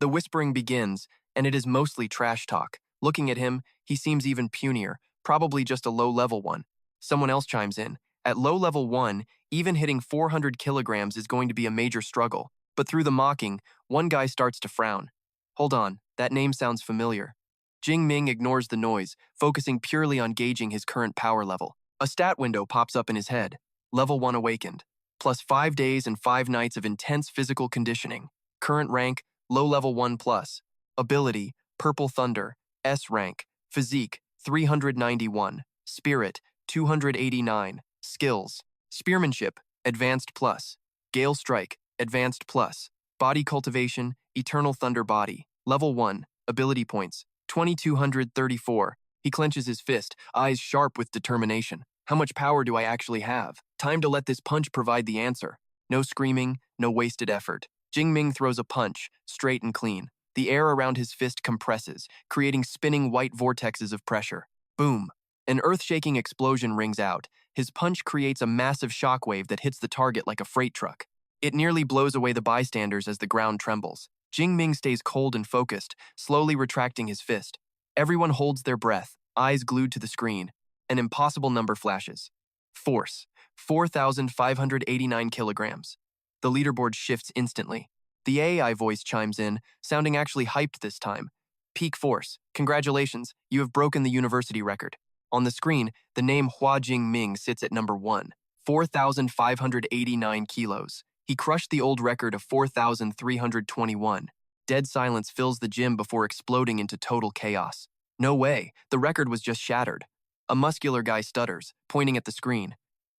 The whispering begins, and it is mostly trash talk. Looking at him, he seems even punier, probably just a low-level one. Someone else chimes in. At low-level 1, even hitting 400 kilograms is going to be a major struggle. But through the mocking, one guy starts to frown. Hold on, that name sounds familiar. Jingming ignores the noise, focusing purely on gauging his current power level. A stat window pops up in his head. Level 1 awakened. Plus 5 days and 5 nights of intense physical conditioning. Current rank, low level 1+. Ability, Purple Thunder. S-Rank. Physique, 391. Spirit, 289. Skills, Spearmanship, Advanced Plus. Gale Strike, Advanced Plus. Body Cultivation, Eternal Thunder Body. Level 1, Ability Points, 2234. He clenches his fist, eyes sharp with determination. How much power do I actually have? Time to let this punch provide the answer. No screaming, no wasted effort. Jingming throws a punch, straight and clean. The air around his fist compresses, creating spinning white vortexes of pressure. Boom! An earth-shaking explosion rings out. His punch creates a massive shockwave that hits the target like a freight truck. It nearly blows away the bystanders as the ground trembles. Jingming stays cold and focused, slowly retracting his fist. Everyone holds their breath, eyes glued to the screen. An impossible number flashes. Force, 4,589 kilograms. The leaderboard shifts instantly. The AI voice chimes in, sounding actually hyped this time. Peak force. Congratulations, you have broken the university record. On the screen, the name Hua Jingming sits at number 1, 4,589 kilos. He crushed the old record of 4,321. Dead silence fills the gym before exploding into total chaos. No way, the record was just shattered. A muscular guy stutters, pointing at the screen.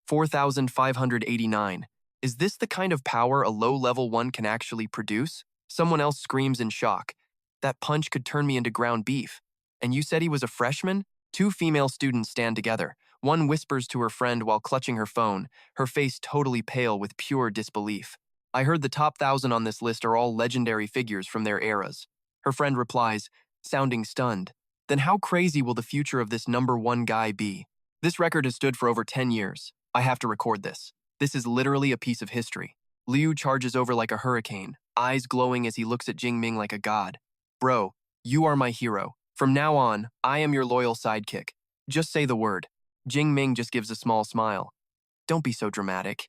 4,589. Is this the kind of power a low-level one can actually produce? Someone else screams in shock. That punch could turn me into ground beef. And you said he was a freshman? 2 female students stand together. One whispers to her friend while clutching her phone, her face totally pale with pure disbelief. I heard the top 1,000 on this list are all legendary figures from their eras. Her friend replies, sounding stunned. Then how crazy will the future of this number 1 guy be? This record has stood for over 10 years. I have to record this. This is literally a piece of history. Liu charges over like a hurricane, eyes glowing as he looks at Jingming like a god. Bro, you are my hero. From now on, I am your loyal sidekick. Just say the word. Jingming just gives a small smile. Don't be so dramatic.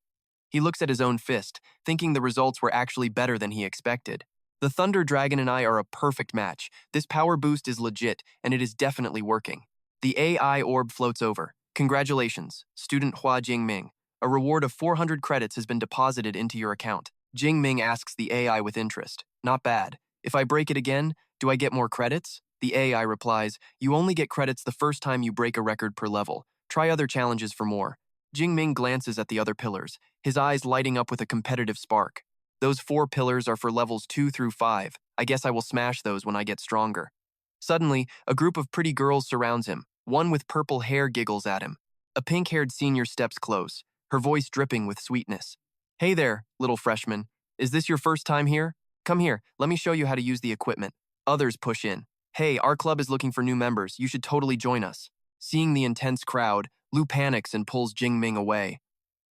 He looks at his own fist, thinking the results were actually better than he expected. The Thunder Dragon and I are a perfect match. This power boost is legit, and it is definitely working. The AI orb floats over. Congratulations, student Hua Jingming. A reward of 400 credits has been deposited into your account. Jingming asks the AI with interest. Not bad. If I break it again, do I get more credits? The AI replies, you only get credits the first time you break a record per level. Try other challenges for more. Jingming glances at the other pillars, his eyes lighting up with a competitive spark. Those 4 pillars are for levels 2 through 5. I guess I will smash those when I get stronger. Suddenly, a group of pretty girls surrounds him. One with purple hair giggles at him. A pink-haired senior steps close, her voice dripping with sweetness. Hey there, little freshman. Is this your first time here? Come here, let me show you how to use the equipment. Others push in. Hey, our club is looking for new members. You should totally join us. Seeing the intense crowd, Liu panics and pulls Jingming away.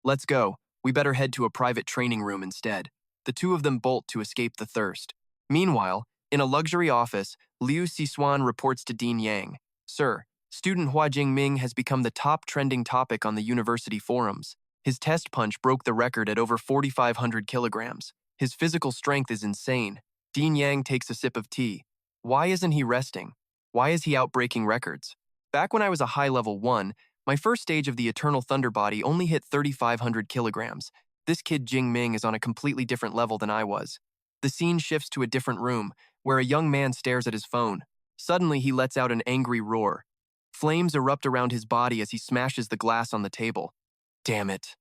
Let's go. We better head to a private training room instead. The 2 of them bolt to escape the thirst. Meanwhile, in a luxury office, Liu Sisuan reports to Dean Yang. Sir, student Hua Jingming has become the top trending topic on the university forums. His test punch broke the record at over 4,500 kilograms. His physical strength is insane. Dean Yang takes a sip of tea. Why isn't he resting? Why is he out breaking records? Back when I was a high-level 1, my first stage of the Eternal Thunder Body only hit 3,500 kilograms. This kid Jingming is on a completely different level than I was. The scene shifts to a different room, where a young man stares at his phone. Suddenly, he lets out an angry roar. Flames erupt around his body as he smashes the glass on the table. Damn it.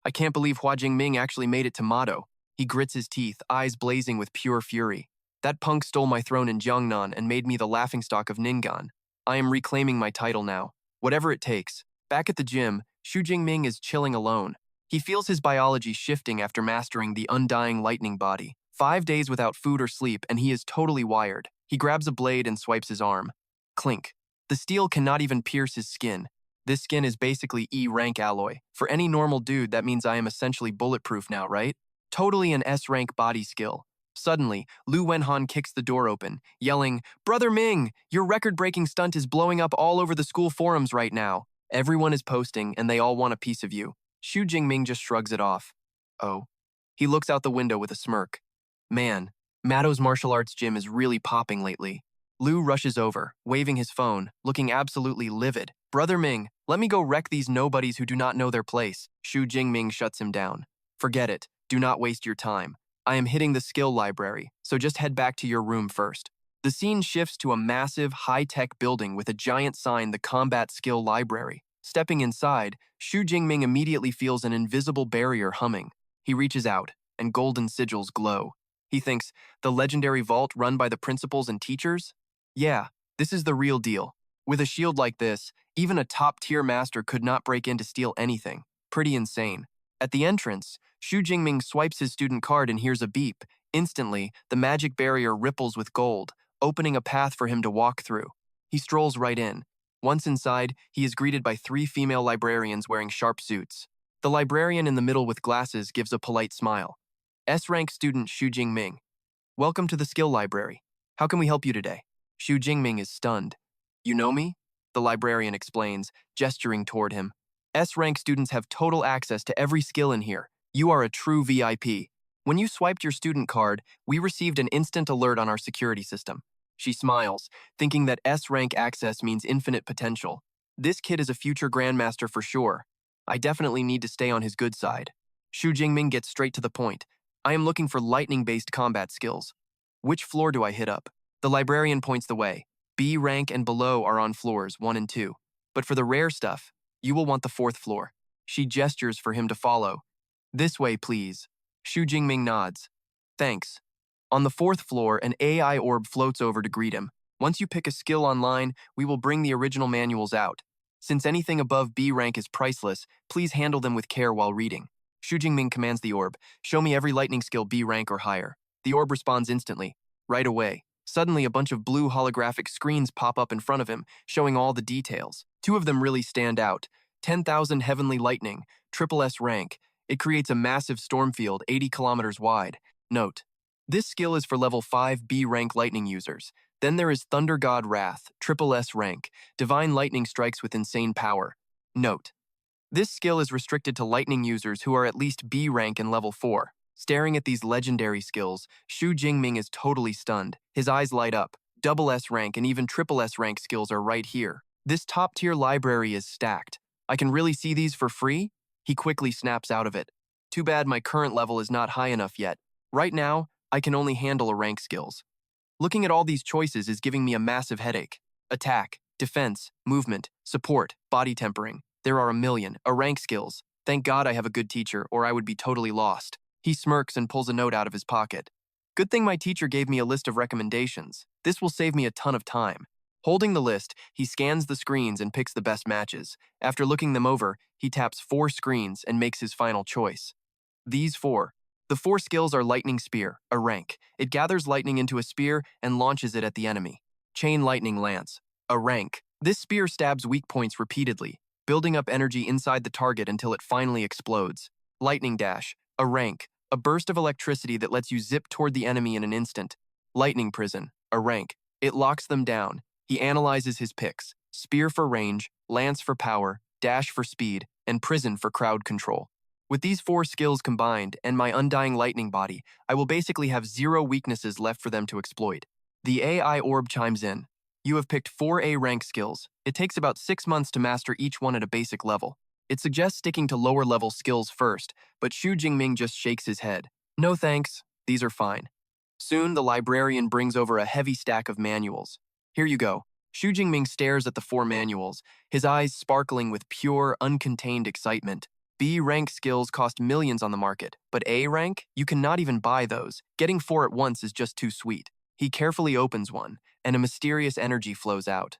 I can't believe Hua Jingming actually made it to Mado. He grits his teeth, eyes blazing with pure fury. That punk stole my throne in Jiangnan and made me the laughingstock of Ning'an. I am reclaiming my title now. Whatever it takes. Back at the gym, Xu Jingming is chilling alone. He feels his biology shifting after mastering the undying lightning body. 5 days without food or sleep, and he is totally wired. He grabs a blade and swipes his arm. Clink. The steel cannot even pierce his skin. This skin is basically E-rank alloy. For any normal dude, that means I am essentially bulletproof now, right? Totally an S-rank body skill. Suddenly, Lu Wenhan kicks the door open, yelling, "Brother Ming, your record-breaking stunt is blowing up all over the school forums right now. Everyone is posting, and they all want a piece of you." Hua Jingming just shrugs it off. Oh. He looks out the window with a smirk. Man, Mado's martial arts gym is really popping lately. Lu rushes over, waving his phone, looking absolutely livid. "Brother Ming, let me go wreck these nobodies who do not know their place." Hua Jingming shuts him down. "Forget it. Do not waste your time. I am hitting the skill library, so just head back to your room first." The scene shifts to a massive, high-tech building with a giant sign, "The Combat Skill Library." Stepping inside, Hua Jingming immediately feels an invisible barrier humming. He reaches out, and golden sigils glow. He thinks, the legendary vault run by the principals and teachers? Yeah, this is the real deal. With a shield like this, even a top-tier master could not break in to steal anything. Pretty insane. At the entrance, Hua Jingming swipes his student card and hears a beep. Instantly, the magic barrier ripples with gold, opening a path for him to walk through. He strolls right in. Once inside, he is greeted by 3 female librarians wearing sharp suits. The librarian in the middle with glasses gives a polite smile. S-Rank student Hua Jingming. "Welcome to the skill library. How can we help you today?" Hua Jingming is stunned. "You know me?" The librarian explains, gesturing toward him. "S-Rank students have total access to every skill in here. You are a true VIP. When you swiped your student card, we received an instant alert on our security system." She smiles, thinking that S-Rank access means infinite potential. This kid is a future grandmaster for sure. I definitely need to stay on his good side. Hua Jingming gets straight to the point. "I am looking for lightning-based combat skills. Which floor do I hit up?" The librarian points the way. B rank and below are on floors 1 and 2. But for the rare stuff, you will want the 4th floor. She gestures for him to follow. "This way, please." Hua Jingming nods. "Thanks." On the 4th floor, an AI orb floats over to greet him. "Once you pick a skill online, we will bring the original manuals out. Since anything above B rank is priceless, please handle them with care while reading." Hua Jingming commands the orb, "Show me every lightning skill B rank or higher." The orb responds instantly. Right away. Suddenly, a bunch of blue holographic screens pop up in front of him, showing all the details. 2 of them really stand out. 10,000 Heavenly Lightning, triple S rank. It creates a massive storm field 80 kilometers wide. Note: this skill is for level 5 B rank lightning users. Then there is Thunder God Wrath, triple S rank. Divine lightning strikes with insane power. Note: this skill is restricted to lightning users who are at least B rank and level 4. Staring at these legendary skills, Hua Jingming is totally stunned. His eyes light up. Double S rank and even triple S rank skills are right here. This top-tier library is stacked. I can really see these for free? He quickly snaps out of it. Too bad my current level is not high enough yet. Right now, I can only handle a rank skills. Looking at all these choices is giving me a massive headache. Attack, defense, movement, support, body tempering. There are a million, rank skills. Thank God I have a good teacher, or I would be totally lost. He smirks and pulls a note out of his pocket. Good thing my teacher gave me a list of recommendations. This will save me a ton of time. Holding the list, he scans the screens and picks the best matches. After looking them over, he taps 4 screens and makes his final choice. These 4. The 4 skills are Lightning Spear, a rank. It gathers lightning into a spear and launches it at the enemy. Chain Lightning Lance, a rank. This spear stabs weak points repeatedly, building up energy inside the target until it finally explodes. Lightning Dash, a rank. A burst of electricity that lets you zip toward the enemy in an instant. Lightning Prison, a rank. It locks them down. He analyzes his picks. Spear for range, Lance for power, Dash for speed, and Prison for crowd control. With these 4 skills combined and my undying lightning body, I will basically have 0 weaknesses left for them to exploit. The AI orb chimes in. You have picked 4 A rank skills. It takes about 6 months to master each one at a basic level. It suggests sticking to lower level skills first, but Hua Jingming just shakes his head. No thanks, these are fine. Soon, the librarian brings over a heavy stack of manuals. Here you go. Hua Jingming stares at the 4 manuals, his eyes sparkling with pure, uncontained excitement. B rank skills cost millions on the market, but A rank? You cannot even buy those. Getting 4 at once is just too sweet. He carefully opens one, and a mysterious energy flows out.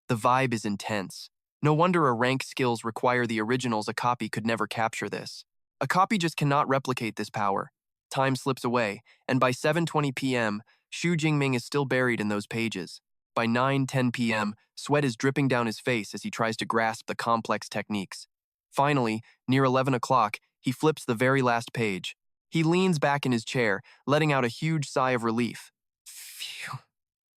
The vibe is intense. No wonder a rank skills require the originals. A copy could never capture this. A copy just cannot replicate this power. Time slips away, and by 7:20 p.m., Hua Jingming is still buried in those pages. By 9:10 p.m., sweat is dripping down his face as he tries to grasp the complex techniques. Finally, near 11 o'clock, he flips the very last page. He leans back in his chair, letting out a huge sigh of relief. Phew.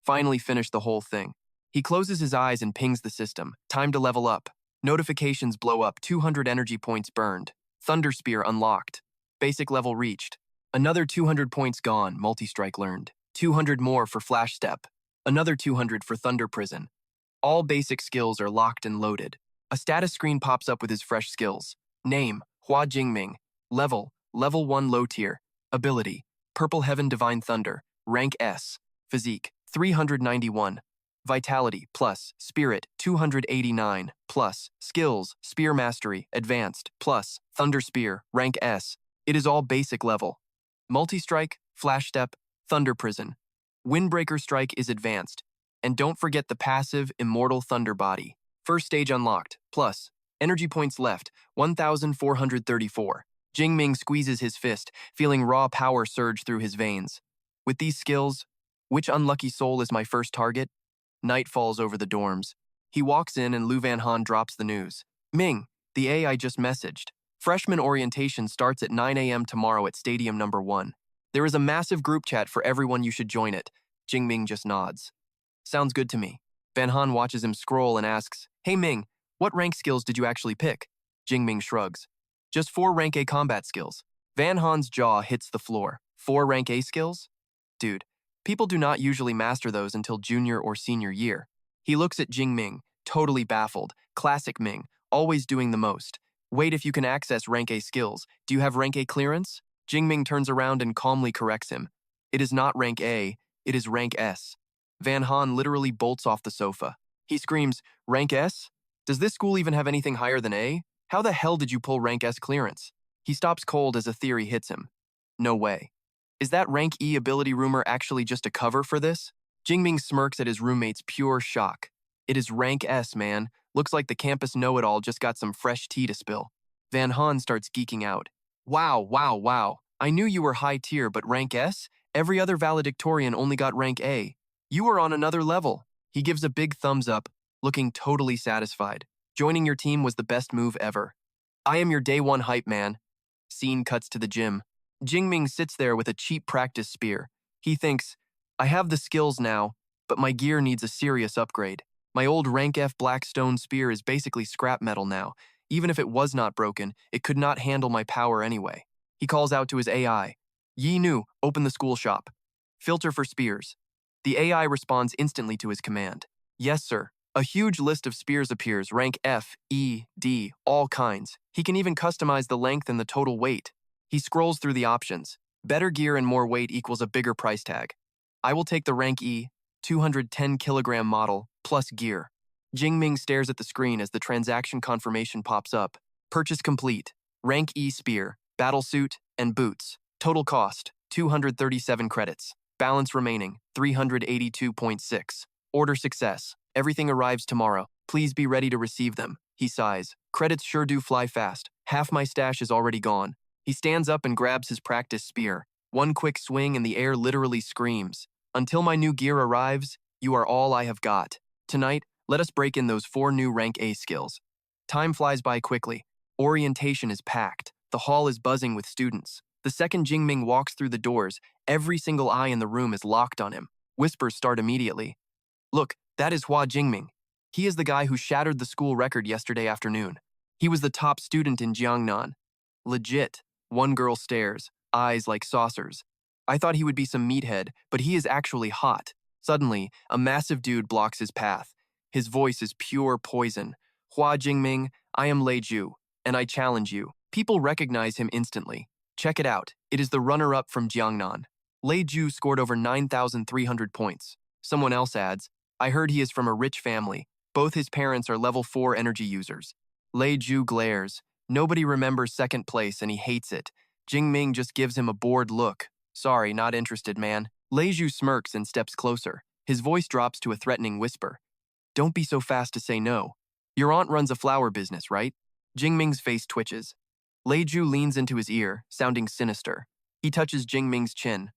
Finally finished the whole thing. He closes his eyes and pings the system. Time to level up. Notifications blow up, 200 energy points burned. Thunder Spear unlocked. Basic level reached. Another 200 points gone, multi-strike learned. 200 more for Flash Step. Another 200 for Thunder Prison. All basic skills are locked and loaded. A status screen pops up with his fresh skills. Name, Hua Jingming. Level 1 low tier. Ability, Purple Heaven Divine Thunder. Rank S. Physique, 391. Vitality, plus. Spirit, 289. Plus. Skills, Spear Mastery, Advanced. Plus. Thunder Spear, Rank S. It is all basic level. Multi-strike, Flash Step, Thunder Prison. Windbreaker Strike is advanced. And don't forget the passive, Immortal Thunder Body. First stage unlocked. Plus. Energy points left, 1,434. Jingming squeezes his fist, feeling raw power surge through his veins. With these skills, which unlucky soul is my first target? Night falls over the dorms. He walks in and Lu Van Han drops the news. Ming, the AI just messaged. Freshman orientation starts at 9 a.m. tomorrow at Stadium Number 1. There is a massive group chat for everyone, you should join it. Jingming just nods. Sounds good to me. Van Han watches him scroll and asks, Hey Ming, what rank skills did you actually pick? Jingming shrugs. Just 4 rank A combat skills. Van Han's jaw hits the floor. 4 rank A skills? Dude, people do not usually master those until junior or senior year. He looks at Jingming, totally baffled. Classic Ming, always doing the most. Wait, if you can access rank A skills, do you have rank A clearance? Jingming turns around and calmly corrects him. It is not rank A, it is rank S. Van Han literally bolts off the sofa. He screams, Rank S? Does this school even have anything higher than A? How the hell did you pull rank S clearance? He stops cold as a theory hits him. No way. Is that rank E ability rumor actually just a cover for this? Jingming smirks at his roommate's pure shock. It is rank S, man. Looks like the campus know-it-all just got some fresh tea to spill. Van Han starts geeking out. Wow. I knew you were high tier, but rank S? Every other valedictorian only got rank A. You were on another level. He gives a big thumbs up, looking totally satisfied. Joining your team was the best move ever. I am your day one hype man. Scene cuts to the gym. Jingming sits there with a cheap practice spear. He thinks, I have the skills now, but my gear needs a serious upgrade. My old rank F Blackstone spear is basically scrap metal now. Even if it was not broken, it could not handle my power anyway. He calls out to his AI. Yi Nu, open the school shop. Filter for spears. The AI responds instantly to his command. Yes, sir. A huge list of spears appears, rank F, E, D, all kinds. He can even customize the length and the total weight. He scrolls through the options. Better gear and more weight equals a bigger price tag. I will take the rank E, 210 kilogram model, plus gear. Jingming stares at the screen as the transaction confirmation pops up. Purchase complete. Rank E spear, battle suit, and boots. Total cost, 237 credits. Balance remaining, 382.6. Order success. Everything arrives tomorrow. Please be ready to receive them. He sighs. Credits sure do fly fast. Half my stash is already gone. He stands up and grabs his practice spear. One quick swing and the air literally screams. Until my new gear arrives, you are all I have got. Tonight, let us break in those 4 new rank A skills. Time flies by quickly. Orientation is packed. The hall is buzzing with students. The second Jingming walks through the doors, every single eye in the room is locked on him. Whispers start immediately. Look, that is Hua Jingming. He is the guy who shattered the school record yesterday afternoon. He was the top student in Jiangnan. Legit. One girl stares, eyes like saucers. I thought he would be some meathead, but he is actually hot. Suddenly, a massive dude blocks his path. His voice is pure poison. Hua Jingming, I am Lei Ju, and I challenge you. People recognize him instantly. Check it out. It is the runner-up from Jiangnan. Lei Ju scored over 9,300 points. Someone else adds, I heard he is from a rich family. Both his parents are level 4 energy users. Lei Ju glares. Nobody remembers second place and he hates it. Jingming just gives him a bored look. Sorry, not interested, man. Lei Ju smirks and steps closer. His voice drops to a threatening whisper. Don't be so fast to say no. Your aunt runs a flower business, right? Jingming's face twitches. Lei Ju leans into his ear, sounding sinister. He touches Jingming's chin.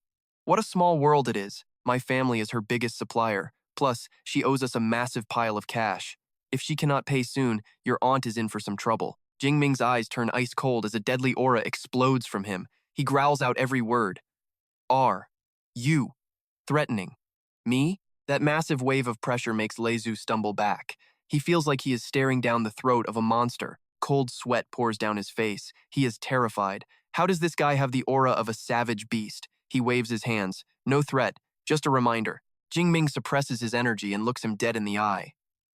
What a small world it is. My family is her biggest supplier. Plus, she owes us a massive pile of cash. If she cannot pay soon, your aunt is in for some trouble. Jingming's eyes turn ice cold as a deadly aura explodes from him. He growls out every word. R. You. Threatening. Me? That massive wave of pressure makes Lezu stumble back. He feels like he is staring down the throat of a monster. Cold sweat pours down his face. He is terrified. How does this guy have the aura of a savage beast? He waves his hands. No threat, just a reminder. Jingming suppresses his energy and looks him dead in the eye.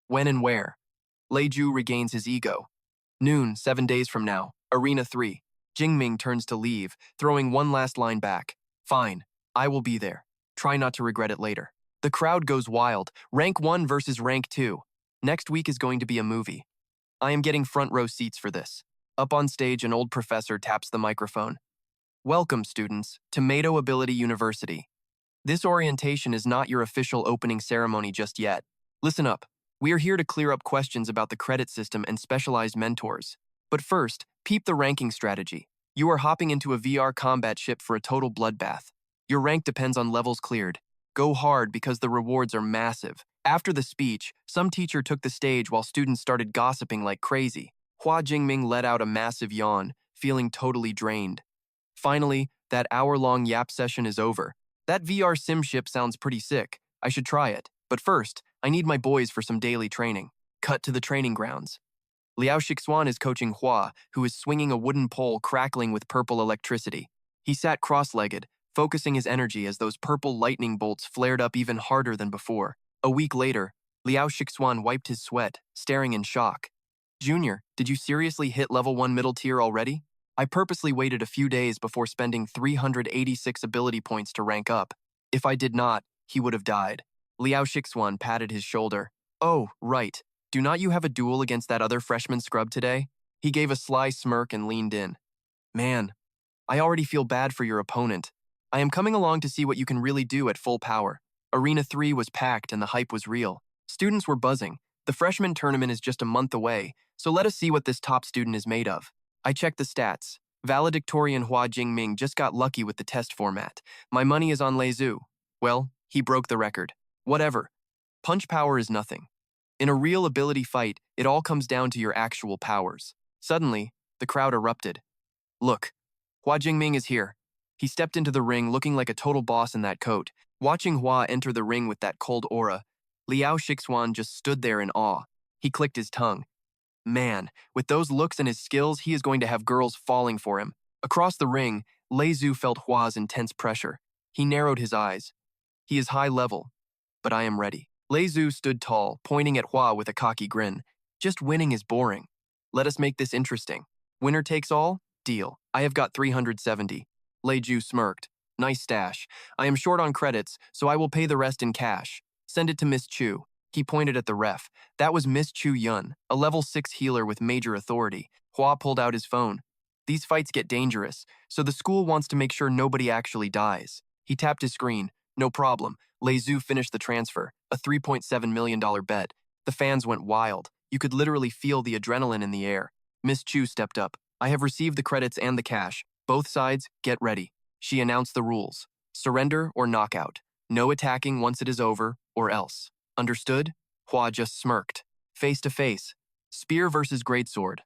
When and where? Leju regains his ego. Noon, 7 days from now. Arena 3. Jingming turns to leave, throwing one last line back. Fine, I will be there. Try not to regret it later. The crowd goes wild. Rank 1 versus Rank 2. Next week is going to be a movie. I am getting front row seats for this. Up on stage, an old professor taps the microphone. Welcome, students, to Tomato Ability University. This orientation is not your official opening ceremony just yet. Listen up. We are here to clear up questions about the credit system and specialized mentors. But first, peep the ranking strategy. You are hopping into a VR combat ship for a total bloodbath. Your rank depends on levels cleared. Go hard because the rewards are massive. After the speech, some teacher took the stage while students started gossiping like crazy. Hua Jingming let out a massive yawn, feeling totally drained. Finally, that hour-long yap session is over. That VR sim ship sounds pretty sick. I should try it. But first, I need my boys for some daily training. Cut to the training grounds. Liao Shixuan is coaching Hua, who is swinging a wooden pole crackling with purple electricity. He sat cross-legged, focusing his energy as those purple lightning bolts flared up even harder than before. A week later, Liao Shixuan wiped his sweat, staring in shock. Junior, did you seriously hit level 1 middle tier already? I purposely waited a few days before spending 386 ability points to rank up. If I did not, he would have died. Liao Shixuan patted his shoulder. Oh, right. Do not you have a duel against that other freshman scrub today? He gave a sly smirk and leaned in. Man, I already feel bad for your opponent. I am coming along to see what you can really do at full power. Arena 3 was packed and the hype was real. Students were buzzing. The freshman tournament is just a month away, so let us see what this top student is made of. I checked the stats. Valedictorian Hua Jingming just got lucky with the test format. My money is on Lezu. Well, he broke the record. Whatever. Punch power is nothing. In a real ability fight, it all comes down to your actual powers. Suddenly, the crowd erupted. Look, Hua Jingming is here. He stepped into the ring looking like a total boss in that coat. Watching Hua enter the ring with that cold aura, Liao Shixuan just stood there in awe. He clicked his tongue. Man, with those looks and his skills, he is going to have girls falling for him. Across the ring, Lezu felt Hua's intense pressure. He narrowed his eyes. He is high level, but I am ready. Lezu stood tall, pointing at Hua with a cocky grin. Just winning is boring. Let us make this interesting. Winner takes all? Deal. I have got 370. Leju smirked. Nice stash. I am short on credits, so I will pay the rest in cash. Send it to Miss Chu. He pointed at the ref. That was Miss Chu Yun, a level 6 healer with major authority. Hua pulled out his phone. These fights get dangerous, so the school wants to make sure nobody actually dies. He tapped his screen. No problem. Lezu finished the transfer, a $3.7 million bet. The fans went wild. You could literally feel the adrenaline in the air. Miss Chu stepped up. I have received the credits and the cash. Both sides, get ready. She announced the rules. Surrender or knockout. No attacking once it is over, or else. Understood? Hua just smirked. Face to face. Spear versus greatsword.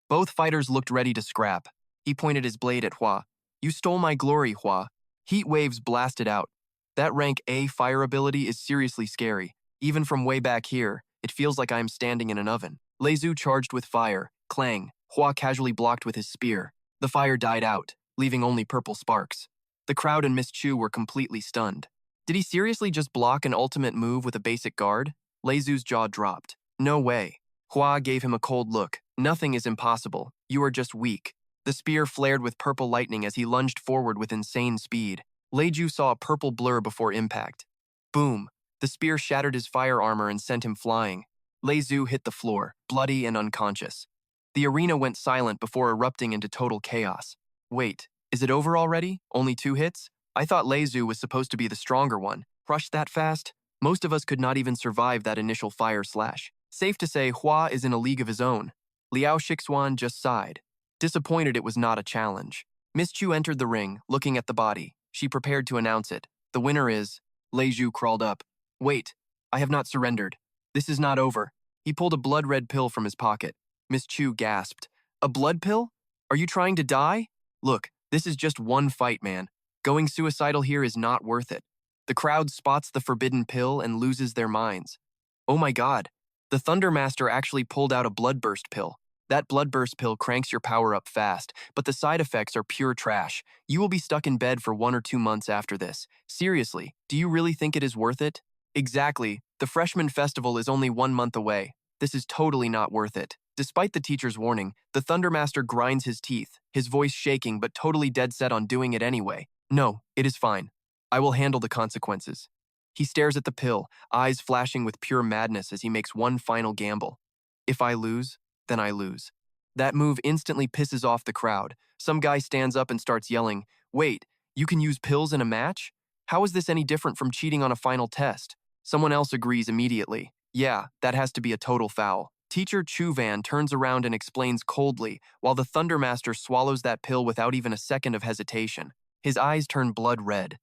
Both fighters looked ready to scrap. He pointed his blade at Hua. You stole my glory, Hua. Heat waves blasted out. That rank A fire ability is seriously scary. Even from way back here, it feels like I am standing in an oven. Lezu charged with fire. Clang. Hua casually blocked with his spear. The fire died out, leaving only purple sparks. The crowd and Miss Chu were completely stunned. Did he seriously just block an ultimate move with a basic guard? Lezu's jaw dropped. No way. Hua gave him a cold look. Nothing is impossible. You are just weak. The spear flared with purple lightning as he lunged forward with insane speed. Leju saw a purple blur before impact. Boom. The spear shattered his fire armor and sent him flying. Lezu hit the floor, bloody and unconscious. The arena went silent before erupting into total chaos. Wait, is it over already? Only 2 hits? I thought Lezu was supposed to be the stronger one. Crushed that fast? Most of us could not even survive that initial fire slash. Safe to say, Hua is in a league of his own. Liao Shixuan just sighed. Disappointed it was not a challenge. Miss Chu entered the ring, looking at the body. She prepared to announce it. The winner is... Leju crawled up. Wait, I have not surrendered. This is not over. He pulled a blood-red pill from his pocket. Miss Chu gasped. A blood pill? Are you trying to die? Look, This is just one fight, man. Going suicidal here is not worth it. The crowd spots the forbidden pill and loses their minds. Oh my god, the Thunder Master actually pulled out a bloodburst pill. That bloodburst pill cranks your power up fast, but the side effects are pure trash. You will be stuck in bed for 1 or 2 months after this. Seriously, do you really think it is worth it? Exactly. The freshman festival is only 1 month away. This is totally not worth it. Despite the teacher's warning, the Thunder Master grinds his teeth, his voice shaking but totally dead set on doing it anyway. No, it is fine. I will handle the consequences. He stares at the pill, eyes flashing with pure madness as he makes one final gamble. If I lose, then I lose. That move instantly pisses off the crowd. Some guy stands up and starts yelling, "Wait, you can use pills in a match? How is this any different from cheating on a final test?" Someone else agrees immediately. Yeah, that has to be a total foul. Teacher Chu Van turns around and explains coldly, while the Thunder Master swallows that pill without even a second of hesitation. His eyes turn blood red.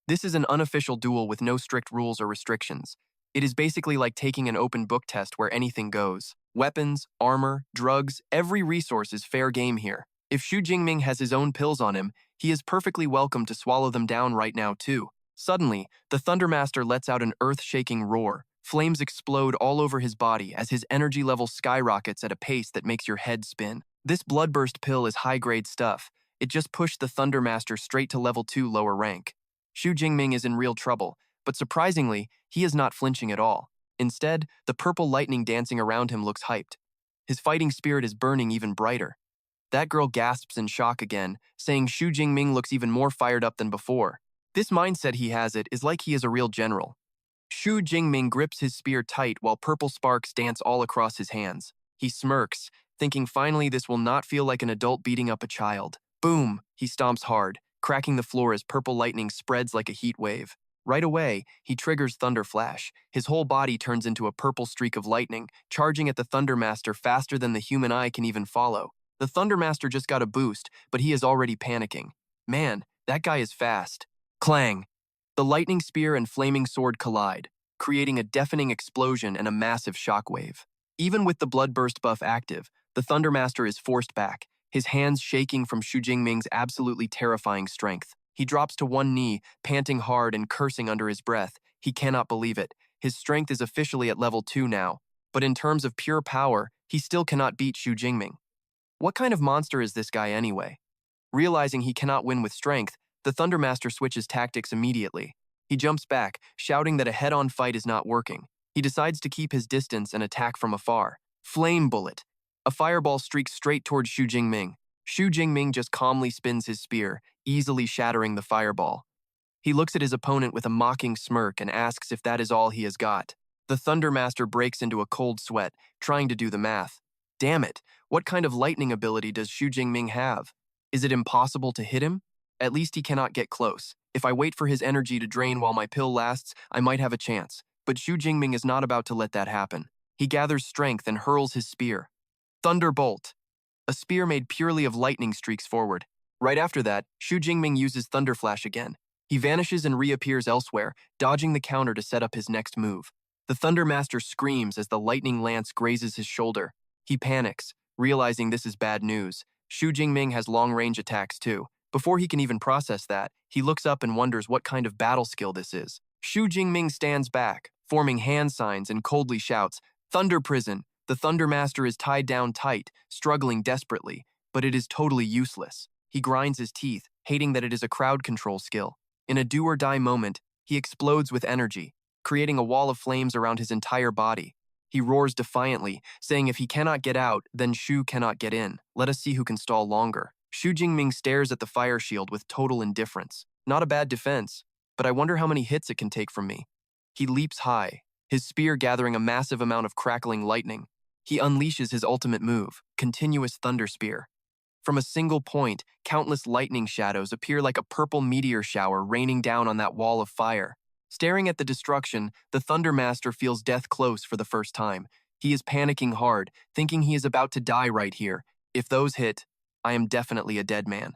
This is an unofficial duel with no strict rules or restrictions. It is basically like taking an open book test where anything goes. Weapons, armor, drugs, every resource is fair game here. If Hua Jingming has his own pills on him, he is perfectly welcome to swallow them down right now too. Suddenly, the Thunder Master lets out an earth-shaking roar. Flames explode all over his body as his energy level skyrockets at a pace that makes your head spin. This bloodburst pill is high-grade stuff. It just pushed the Thunder Master straight to level 2 lower rank. Hua Jingming is in real trouble, but surprisingly, he is not flinching at all. Instead, the purple lightning dancing around him looks hyped. His fighting spirit is burning even brighter. That girl gasps in shock again, saying Hua Jingming looks even more fired up than before. This mindset he has it is like he is a real general. Hua Jingming grips his spear tight while purple sparks dance all across his hands. He smirks, thinking finally this will not feel like an adult beating up a child. Boom! He stomps hard, cracking the floor as purple lightning spreads like a heat wave. Right away, he triggers Thunder Flash. His whole body turns into a purple streak of lightning, charging at the Thunder Master faster than the human eye can even follow. The Thunder Master just got a boost, but he is already panicking. Man, that guy is fast. Clang! The lightning spear and flaming sword collide, creating a deafening explosion and a massive shockwave. Even with the bloodburst buff active, the Thunder Master is forced back, his hands shaking from Hua Jingming's absolutely terrifying strength. He drops to one knee, panting hard and cursing under his breath. He cannot believe it. His strength is officially at level 2 now, but in terms of pure power, he still cannot beat Hua Jingming. What kind of monster is this guy anyway? Realizing he cannot win with strength, the Thunder Master switches tactics immediately. He jumps back, shouting that a head-on fight is not working. He decides to keep his distance and attack from afar. Flame Bullet! A fireball streaks straight towards Hua Jingming. Hua Jingming just calmly spins his spear, easily shattering the fireball. He looks at his opponent with a mocking smirk and asks if that is all he has got. The Thunder Master breaks into a cold sweat, trying to do the math. Damn it, what kind of lightning ability does Hua Jingming have? Is it impossible to hit him? At least he cannot get close. If I wait for his energy to drain while my pill lasts, I might have a chance. But Hua Jingming is not about to let that happen. He gathers strength and hurls his spear. Thunderbolt! A spear made purely of lightning streaks forward. Right after that, Hua Jingming uses Thunder Flash again. He vanishes and reappears elsewhere, dodging the counter to set up his next move. The Thunder Master screams as the lightning lance grazes his shoulder. He panics, realizing this is bad news. Hua Jingming has long-range attacks too. Before he can even process that, he looks up and wonders what kind of battle skill this is. Hua Jingming stands back, forming hand signs and coldly shouts, "Thunder Prison!" The Thunder Master is tied down tight, struggling desperately, but it is totally useless. He grinds his teeth, hating that it is a crowd control skill. In a do-or-die moment, he explodes with energy, creating a wall of flames around his entire body. He roars defiantly, saying if he cannot get out, then Shu cannot get in. Let us see who can stall longer. Hua Jingming stares at the fire shield with total indifference. Not a bad defense, but I wonder how many hits it can take from me. He leaps high, his spear gathering a massive amount of crackling lightning. He unleashes his ultimate move, Continuous Thunder Spear. From a single point, countless lightning shadows appear like a purple meteor shower raining down on that wall of fire. Staring at the destruction, the Thunder Master feels death close for the first time. He is panicking hard, thinking he is about to die right here. If those hit, I am definitely a dead man.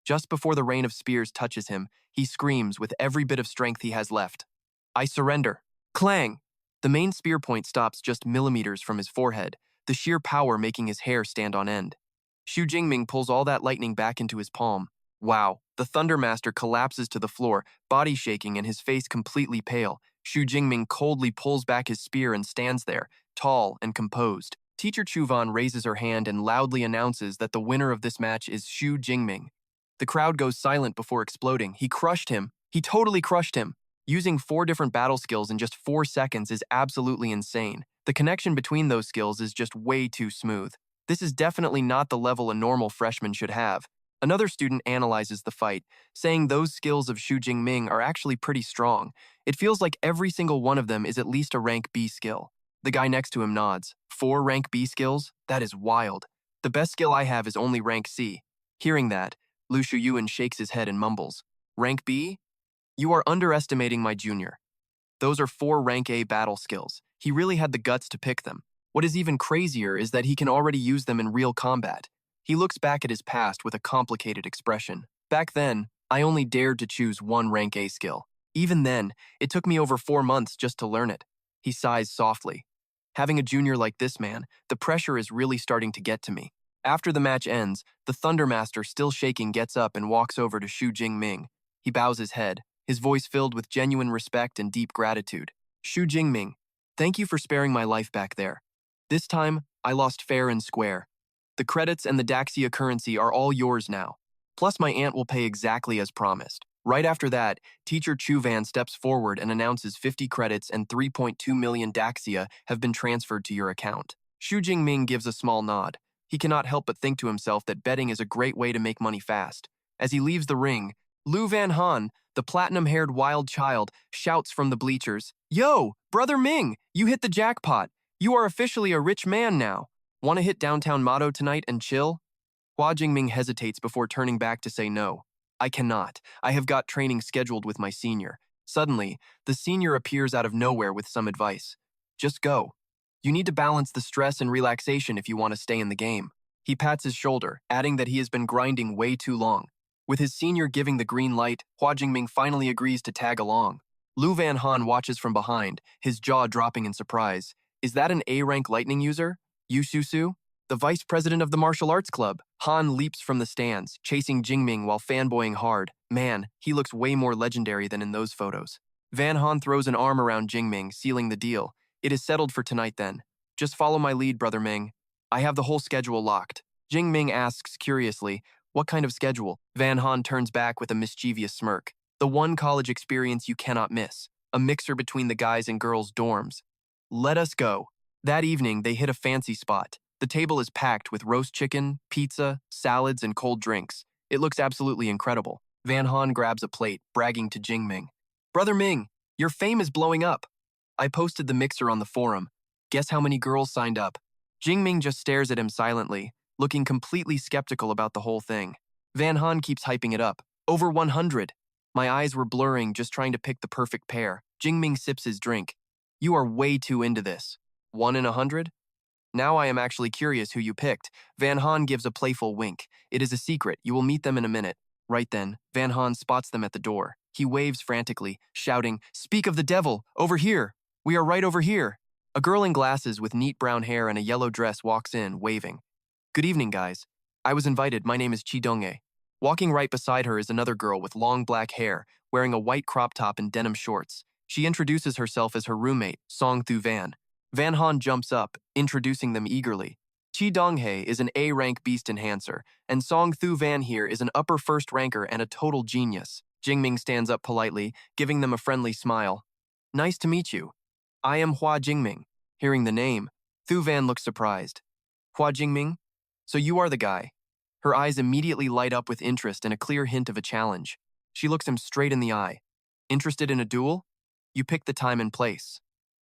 Just before the rain of spears touches him, he screams with every bit of strength he has left. I surrender. Clang! The main spear point stops just millimeters from his forehead, the sheer power making his hair stand on end. Hua Jingming pulls all that lightning back into his palm. Wow, the Thunder Master collapses to the floor, body shaking and his face completely pale. Hua Jingming coldly pulls back his spear and stands there, tall and composed. Teacher Chuvan raises her hand and loudly announces that the winner of this match is Hua Jingming. The crowd goes silent before exploding. He crushed him. He totally crushed him. Using 4 different battle skills in just 4 seconds is absolutely insane. The connection between those skills is just way too smooth. This is definitely not the level a normal freshman should have. Another student analyzes the fight, saying those skills of Hua Jingming are actually pretty strong. It feels like every single one of them is at least a rank B skill. The guy next to him nods. 4 rank B skills? That is wild. The best skill I have is only rank C. Hearing that, Lu Shuyuan shakes his head and mumbles. Rank B? You are underestimating my junior. Those are 4 rank A battle skills. He really had the guts to pick them. What is even crazier is that he can already use them in real combat. He looks back at his past with a complicated expression. Back then, I only dared to choose 1 rank A skill. Even then, it took me over 4 months just to learn it. He sighs softly. Having a junior like this man, the pressure is really starting to get to me. After the match ends, the Thunder Master, still shaking, gets up and walks over to Hua Jingming. He bows his head, his voice filled with genuine respect and deep gratitude. Hua Jingming, thank you for sparing my life back there. This time, I lost fair and square. The credits and the Daxia currency are all yours now. Plus, my aunt will pay exactly as promised. Right after that, Teacher Chuvan steps forward and announces 50 credits and 3.2 million Daxia have been transferred to your account. Hua Jingming gives a small nod. He cannot help but think to himself that betting is a great way to make money fast. As he leaves the ring, Lu Van Han, the platinum-haired wild child, shouts from the bleachers, Yo, Brother Ming, you hit the jackpot. You are officially a rich man now. Want to hit downtown Motto tonight and chill? Hua Jingming hesitates before turning back to say no. I cannot. I have got training scheduled with my senior. Suddenly, the senior appears out of nowhere with some advice. Just go. You need to balance the stress and relaxation if you want to stay in the game. He pats his shoulder, adding that he has been grinding way too long. With his senior giving the green light, Hua Jingming finally agrees to tag along. Lu Van Han watches from behind, his jaw dropping in surprise. Is that an A-rank lightning user? Yu Susu? The vice president of the martial arts club. Han leaps from the stands, chasing Jingming while fanboying hard. Man, he looks way more legendary than in those photos. Van Han throws an arm around Jingming, sealing the deal. It is settled for tonight then. Just follow my lead, Brother Ming. I have the whole schedule locked. Jingming asks curiously, what kind of schedule? Van Han turns back with a mischievous smirk. The one college experience you cannot miss. A mixer between the guys and girls' dorms. Let us go. That evening, they hit a fancy spot. The table is packed with roast chicken, pizza, salads, and cold drinks. It looks absolutely incredible. Van Han grabs a plate, bragging to Jingming. Brother Ming, your fame is blowing up. I posted the mixer on the forum. Guess how many girls signed up? Jingming just stares at him silently, looking completely skeptical about the whole thing. Van Han keeps hyping it up. Over 100. My eyes were blurring just trying to pick the perfect pair. Jingming sips his drink. You are way too into this. 1 in 100? Now I am actually curious who you picked. Van Han gives a playful wink. It is a secret. You will meet them in a minute. Right then, Van Han spots them at the door. He waves frantically, shouting, Speak of the devil! Over here! We are right over here! A girl in glasses with neat brown hair and a yellow dress walks in, waving. Good evening, guys. I was invited. My name is Chi Donghae. Walking right beside her is another girl with long black hair, wearing a white crop top and denim shorts. She introduces herself as her roommate, Song Thu Van. Van Han jumps up, introducing them eagerly. Chi Donghae is an A-rank beast enhancer, and Song Thu Van here is an upper first ranker and a total genius. Jingming stands up politely, giving them a friendly smile. Nice to meet you. I am Hua Jingming. Hearing the name, Thu Van looks surprised. Hua Jingming? So you are the guy. Her eyes immediately light up with interest and a clear hint of a challenge. She looks him straight in the eye. Interested in a duel? You pick the time and place.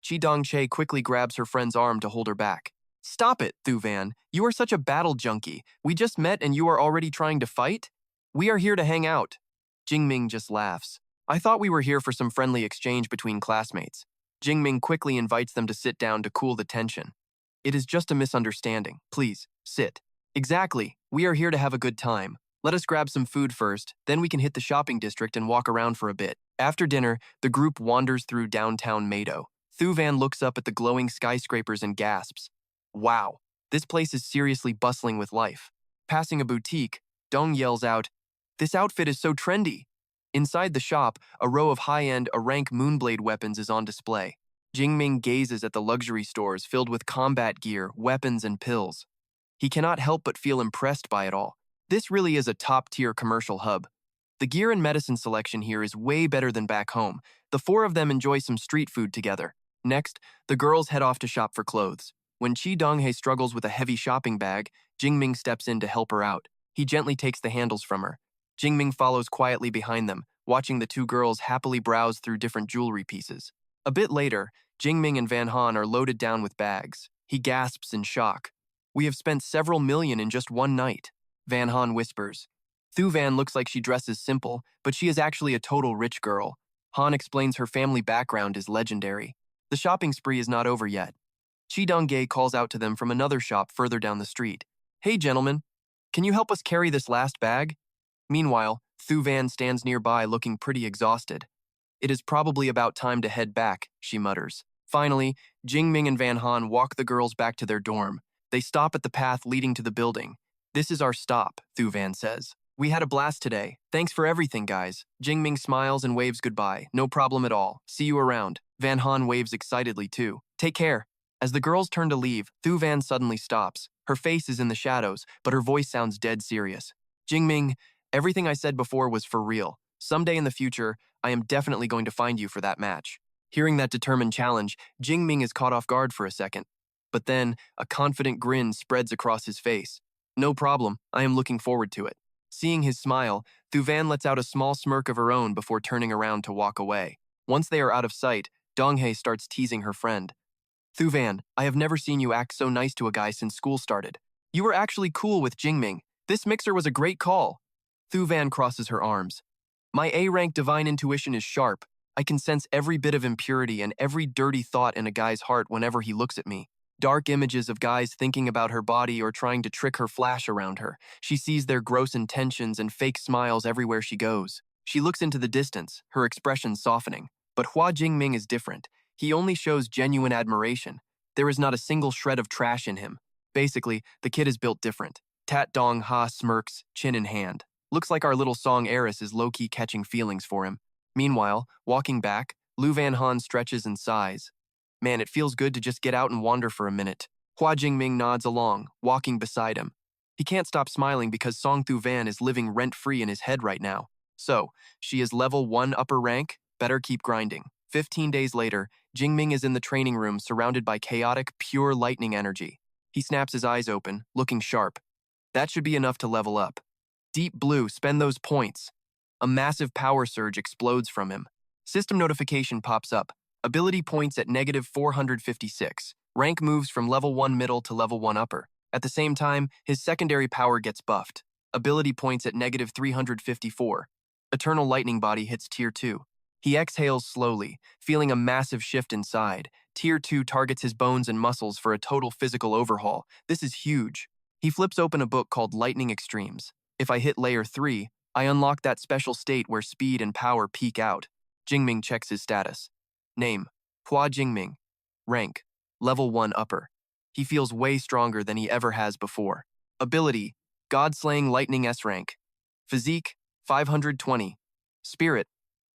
Chi Donghae quickly grabs her friend's arm to hold her back. Stop it, Thu Van. You are such a battle junkie. We just met and you are already trying to fight? We are here to hang out. Jingming just laughs. I thought we were here for some friendly exchange between classmates. Jingming quickly invites them to sit down to cool the tension. It is just a misunderstanding. Please, sit. Exactly. We are here to have a good time. Let us grab some food first, then we can hit the shopping district and walk around for a bit. After dinner, the group wanders through downtown Mado. Thu Van looks up at the glowing skyscrapers and gasps. Wow, this place is seriously bustling with life. Passing a boutique, Dong yells out, This outfit is so trendy. Inside the shop, a row of high-end rank moonblade weapons is on display. Jingming gazes at the luxury stores filled with combat gear, weapons, and pills. He cannot help but feel impressed by it all. This really is a top-tier commercial hub. The gear and medicine selection here is way better than back home. The four of them enjoy some street food together. Next, the girls head off to shop for clothes. When Qi Donghae struggles with a heavy shopping bag, Jingming steps in to help her out. He gently takes the handles from her. Jingming follows quietly behind them, watching the two girls happily browse through different jewelry pieces. A bit later, Jingming and Van Han are loaded down with bags. He gasps in shock. "We have spent several million in just one night," Van Han whispers. Thu Van looks like she dresses simple, but she is actually a total rich girl. Han explains her family background is legendary. The shopping spree is not over yet. Qi Donghae calls out to them from another shop further down the street. "Hey, gentlemen, can you help us carry this last bag?" Meanwhile, Thu Van stands nearby looking pretty exhausted. "It is probably about time to head back," she mutters. Finally, Jingming and Van Han walk the girls back to their dorm. They stop at the path leading to the building. "This is our stop," Thu Van says. "We had a blast today. Thanks for everything, guys." Jingming smiles and waves goodbye. "No problem at all. See you around." Van Han waves excitedly too. "Take care." As the girls turn to leave, Thu Van suddenly stops. Her face is in the shadows, but her voice sounds dead serious. "Jingming, everything I said before was for real. Someday in the future, I am definitely going to find you for that match." Hearing that determined challenge, Jingming is caught off guard for a second. But then, a confident grin spreads across his face. "No problem, I am looking forward to it." Seeing his smile, Thu Van lets out a small smirk of her own before turning around to walk away. Once they are out of sight, Donghae starts teasing her friend. "Thu Van, I have never seen you act so nice to a guy since school started. You were actually cool with Jingming. This mixer was a great call." Thu Van crosses her arms. "My A-rank divine intuition is sharp. I can sense every bit of impurity and every dirty thought in a guy's heart whenever he looks at me. Dark images of guys thinking about her body or trying to trick her flash around her. She sees their gross intentions and fake smiles everywhere she goes. She looks into the distance, her expression softening. But Hua Jingming is different. He only shows genuine admiration. There is not a single shred of trash in him. Basically, the kid is built different." Tat Dong Ha smirks, chin in hand. Looks like our little song heiress is low-key catching feelings for him. Meanwhile, walking back, Lu Van Han stretches and sighs. "Man, it feels good to just get out and wander for a minute." Hua Jingming nods along, walking beside him. He can't stop smiling because Song Thu Van is living rent-free in his head right now. So, she is level 1 upper rank, better keep grinding. 15 days later, Jingming is in the training room surrounded by chaotic, pure lightning energy. He snaps his eyes open, looking sharp. That should be enough to level up. Deep Blue, spend those points. A massive power surge explodes from him. System notification pops up. Ability points at -456. Rank moves from level 1 middle to level 1 upper. At the same time, his secondary power gets buffed. Ability points at -354. Eternal Lightning Body hits Tier 2. He exhales slowly, feeling a massive shift inside. Tier 2 targets his bones and muscles for a total physical overhaul. This is huge. He flips open a book called Lightning Extremes. If I hit Layer 3, I unlock that special state where speed and power peak out. Jingming checks his status. Name: Hua Jingming. Rank: Level 1 upper. He feels way stronger than he ever has before. Ability: God-Slaying Lightning S-Rank. Physique: 520. Spirit: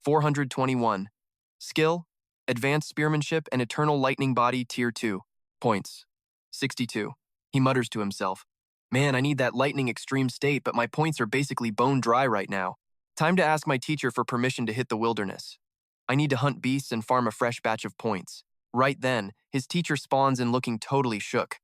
421. Skill: Advanced Spearmanship and Eternal Lightning Body Tier 2. Points: 62. He mutters to himself. "Man, I need that lightning extreme state, but my points are basically bone dry right now. Time to ask my teacher for permission to hit the wilderness. I need to hunt beasts and farm a fresh batch of points." Right then, his teacher spawns in looking totally shook.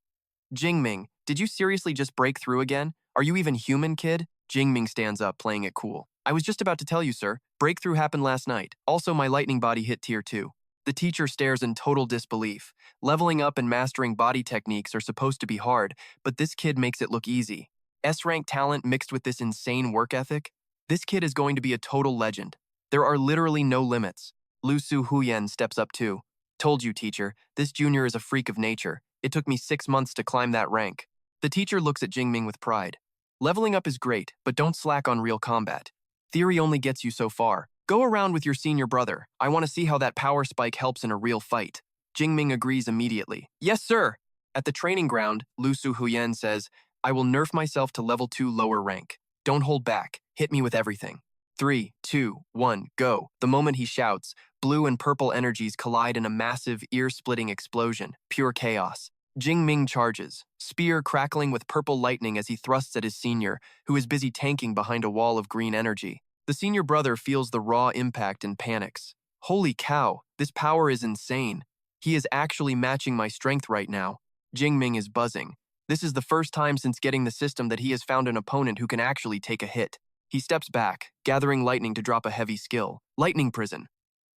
"Jingming, did you seriously just break through again? Are you even human, kid?" Jingming stands up, playing it cool. "I was just about to tell you, sir. Breakthrough happened last night. Also, my lightning body hit Tier 2. The teacher stares in total disbelief. Leveling up and mastering body techniques are supposed to be hard, but this kid makes it look easy. S-rank talent mixed with this insane work ethic? This kid is going to be a total legend. There are literally no limits. Lu Su Huyen steps up too. "Told you, teacher, this junior is a freak of nature. It took me 6 months to climb that rank." The teacher looks at Jingming with pride. "Leveling up is great, but don't slack on real combat. Theory only gets you so far. Go around with your senior brother. I want to see how that power spike helps in a real fight." Jingming agrees immediately. "Yes, sir." At the training ground, Lu Su Huyen says, "I will nerf myself to level 2 lower rank. Don't hold back. Hit me with everything. 3, 2, 1, go. The moment he shouts, blue and purple energies collide in a massive, ear-splitting explosion. Pure chaos. Jingming charges, spear crackling with purple lightning as he thrusts at his senior, who is busy tanking behind a wall of green energy. The senior brother feels the raw impact and panics. Holy cow, this power is insane. He is actually matching my strength right now. Jingming is buzzing. This is the first time since getting the system that he has found an opponent who can actually take a hit. He steps back, gathering lightning to drop a heavy skill. Lightning prison.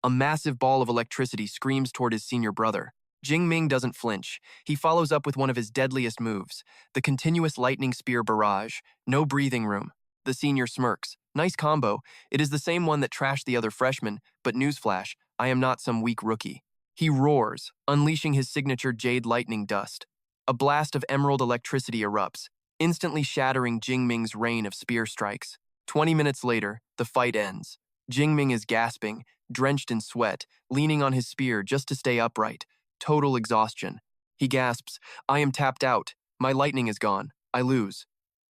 A massive ball of electricity screams toward his senior brother. Jingming doesn't flinch. He follows up with one of his deadliest moves, the continuous lightning spear barrage. No breathing room. The senior smirks. Nice combo. It is the same one that trashed the other freshman, but newsflash, I am not some weak rookie. He roars, unleashing his signature jade lightning dust. A blast of emerald electricity erupts, instantly shattering Jingming's rain of spear strikes. 20 minutes later, the fight ends. Jingming is gasping, drenched in sweat, leaning on his spear just to stay upright. Total exhaustion. He gasps, I am tapped out. My lightning is gone. I lose.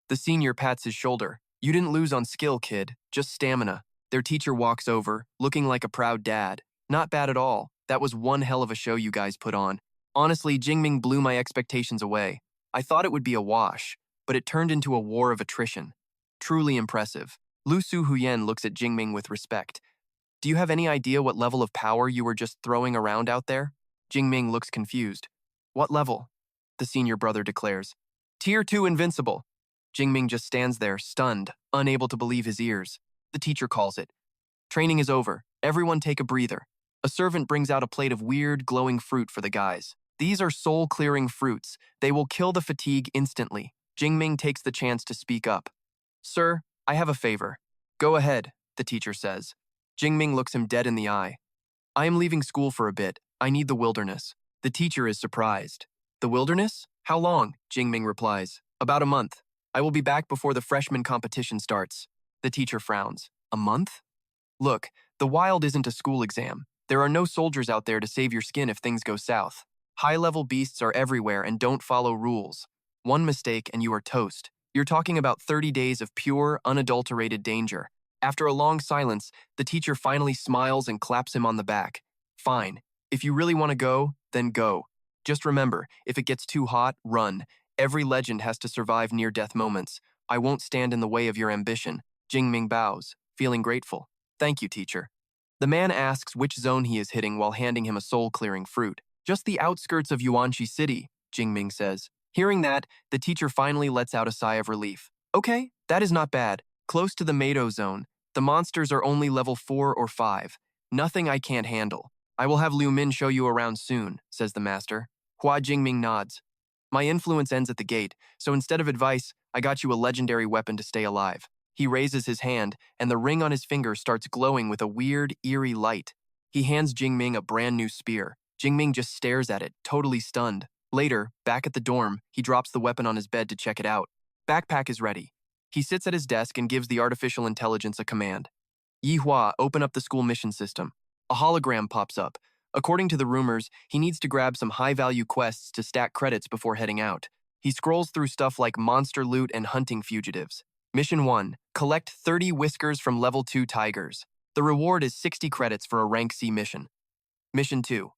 The senior pats his shoulder. You didn't lose on skill, kid, just stamina. Their teacher walks over, looking like a proud dad. Not bad at all. That was one hell of a show you guys put on. Honestly, Jingming blew my expectations away. I thought it would be a wash, but it turned into a war of attrition. Truly impressive. Lu Su Huyen looks at Jingming with respect. Do you have any idea what level of power you were just throwing around out there? Jingming looks confused. What level? The senior brother declares. Tier 2 invincible. Jingming just stands there, stunned, unable to believe his ears. The teacher calls it. Training is over. Everyone take a breather. A servant brings out a plate of weird, glowing fruit for the guys. These are soul-clearing fruits. They will kill the fatigue instantly. Jingming takes the chance to speak up. Sir, I have a favor. Go ahead, the teacher says. Jingming looks him dead in the eye. I am leaving school for a bit. I need the wilderness. The teacher is surprised. The wilderness? How long? Jingming replies. About a month. I will be back before the freshman competition starts. The teacher frowns. A month? Look, the wild isn't a school exam. There are no soldiers out there to save your skin if things go south. High-level beasts are everywhere and don't follow rules. One mistake and you are toast. You're talking about 30 days of pure, unadulterated danger. After a long silence, the teacher finally smiles and claps him on the back. Fine. If you really want to go, then go. Just remember, if it gets too hot, run. Every legend has to survive near-death moments. I won't stand in the way of your ambition. Jingming bows, feeling grateful. Thank you, teacher. The man asks which zone he is hitting while handing him a soul-clearing fruit. Just the outskirts of Yuanqi City, Jingming says. Hearing that, the teacher finally lets out a sigh of relief. Okay, that is not bad. Close to the Mado zone. The monsters are only level 4 or 5. Nothing I can't handle. I will have Liu Min show you around soon, says the master. Hua Jingming nods. My influence ends at the gate, so instead of advice, I got you a legendary weapon to stay alive. He raises his hand, and the ring on his finger starts glowing with a weird, eerie light. He hands Jingming a brand new spear. Jingming just stares at it, totally stunned. Later, back at the dorm, he drops the weapon on his bed to check it out. Backpack is ready. He sits at his desk and gives the artificial intelligence a command. Yi Hua, open up the school mission system. A hologram pops up. According to the rumors, he needs to grab some high-value quests to stack credits before heading out. He scrolls through stuff like monster loot and hunting fugitives. Mission 1. Collect 30 whiskers from level 2 tigers. The reward is 60 credits for a rank C mission. Mission 2.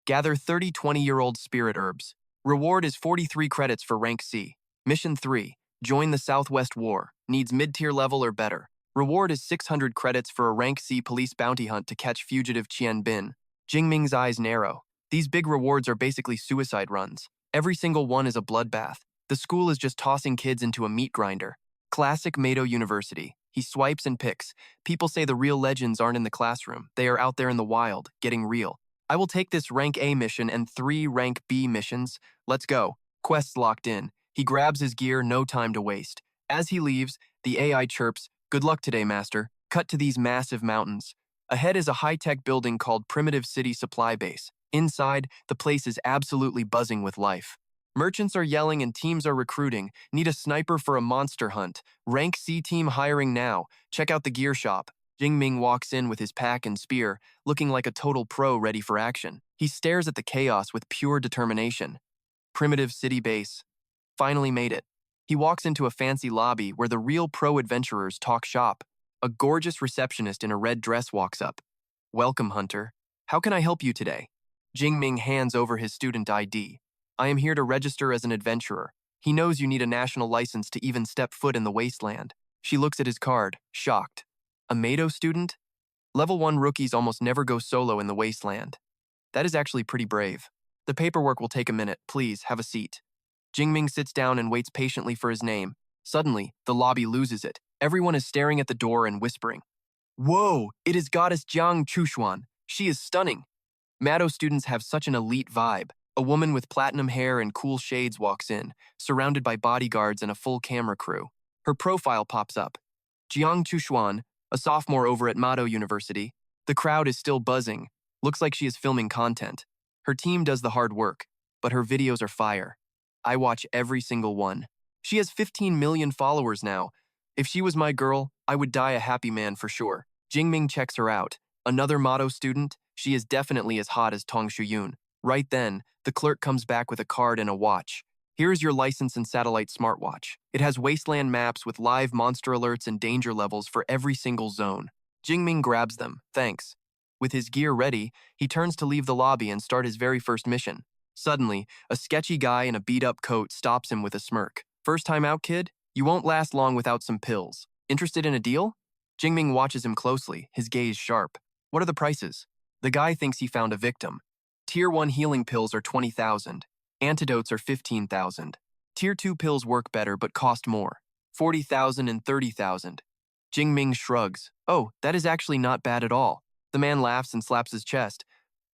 Gather 30 20-year-old spirit herbs. Reward is 43 credits for rank C. Mission 3. Join the Southwest War. Needs mid-tier level or better. Reward is 600 credits for a rank C police bounty hunt to catch fugitive Qian Bin. Jingming's eyes narrow. These big rewards are basically suicide runs. Every single one is a bloodbath. The school is just tossing kids into a meat grinder. Classic Mado University. He swipes and picks. People say the real legends aren't in the classroom. They are out there in the wild, getting real. I will take this rank A mission and 3 rank B missions. Let's go. Quest's locked in. He grabs his gear, no time to waste. As he leaves, the AI chirps, "Good luck today, master." Cut to these massive mountains. Ahead is a high-tech building called Primitive City Supply Base. Inside, the place is absolutely buzzing with life. Merchants are yelling and teams are recruiting. Need a sniper for a monster hunt. Rank C team hiring now. Check out the gear shop. Jingming walks in with his pack and spear, looking like a total pro ready for action. He stares at the chaos with pure determination. Primitive City Base. Finally made it. He walks into a fancy lobby where the real pro adventurers talk shop. A gorgeous receptionist in a red dress walks up. "Welcome, Hunter. How can I help you today?" Jingming hands over his student ID. "I am here to register as an adventurer." He knows you need a national license to even step foot in the wasteland. She looks at his card, shocked. "A Mado student? Level 1 rookies almost never go solo in the wasteland." "That is actually pretty brave. The paperwork will take a minute. Please, have a seat." Jingming sits down and waits patiently for his name. Suddenly, the lobby loses it. Everyone is staring at the door and whispering. "Whoa, it is Goddess Jiang Chushuan. She is stunning." Mado students have such an elite vibe. A woman with platinum hair and cool shades walks in, surrounded by bodyguards and a full camera crew. Her profile pops up. Jiang Chushuan, a sophomore over at Mado University. The crowd is still buzzing. Looks like she is filming content. Her team does the hard work, but her videos are fire. I watch every single one. She has 15 million followers now. If she was my girl, I would die a happy man for sure. Jingming checks her out. Another Mado student? She is definitely as hot as Tong Shuyun. Right then, the clerk comes back with a card and a watch. "Here's your license and satellite smartwatch. It has wasteland maps with live monster alerts and danger levels for every single zone." Jingming grabs them, thanks. With his gear ready, he turns to leave the lobby and start his very first mission. Suddenly, a sketchy guy in a beat-up coat stops him with a smirk. "First time out, kid? You won't last long without some pills. Interested in a deal?" Jingming watches him closely, his gaze sharp. "What are the prices?" The guy thinks he found a victim. Tier 1 healing pills are 20,000. Antidotes are 15,000. Tier 2 pills work better but cost more. 40,000 and 30,000. Jingming shrugs. "Oh, that is actually not bad at all." The man laughs and slaps his chest.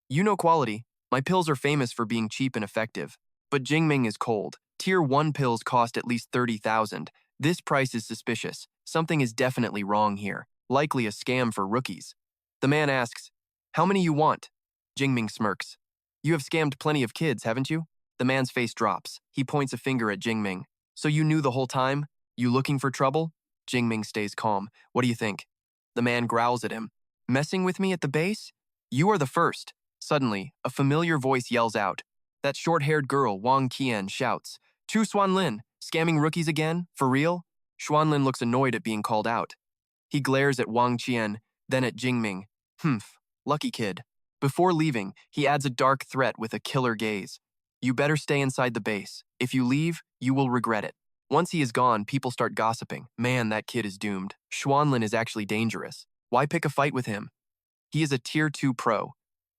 "You know quality. My pills are famous for being cheap and effective." But Jingming is cold. Tier 1 pills cost at least 30,000. This price is suspicious. Something is definitely wrong here. Likely a scam for rookies. The man asks, "How many you want?" Jingming smirks. "You have scammed plenty of kids, haven't you?" The man's face drops. He points a finger at Jingming. "So you knew the whole time? You looking for trouble?" Jingming stays calm. "What do you think?" The man growls at him. "Messing with me at the base? You are the first." Suddenly, a familiar voice yells out. That short-haired girl, Wang Qian, shouts, "Chu Xuanlin, scamming rookies again? For real?" Xuanlin looks annoyed at being called out. He glares at Wang Qian, then at Jingming. "Humph, lucky kid." Before leaving, he adds a dark threat with a killer gaze. "You better stay inside the base. If you leave, you will regret it." Once he is gone, people start gossiping. "Man, that kid is doomed. Xuanlin is actually dangerous. Why pick a fight with him? He is a Tier 2 pro.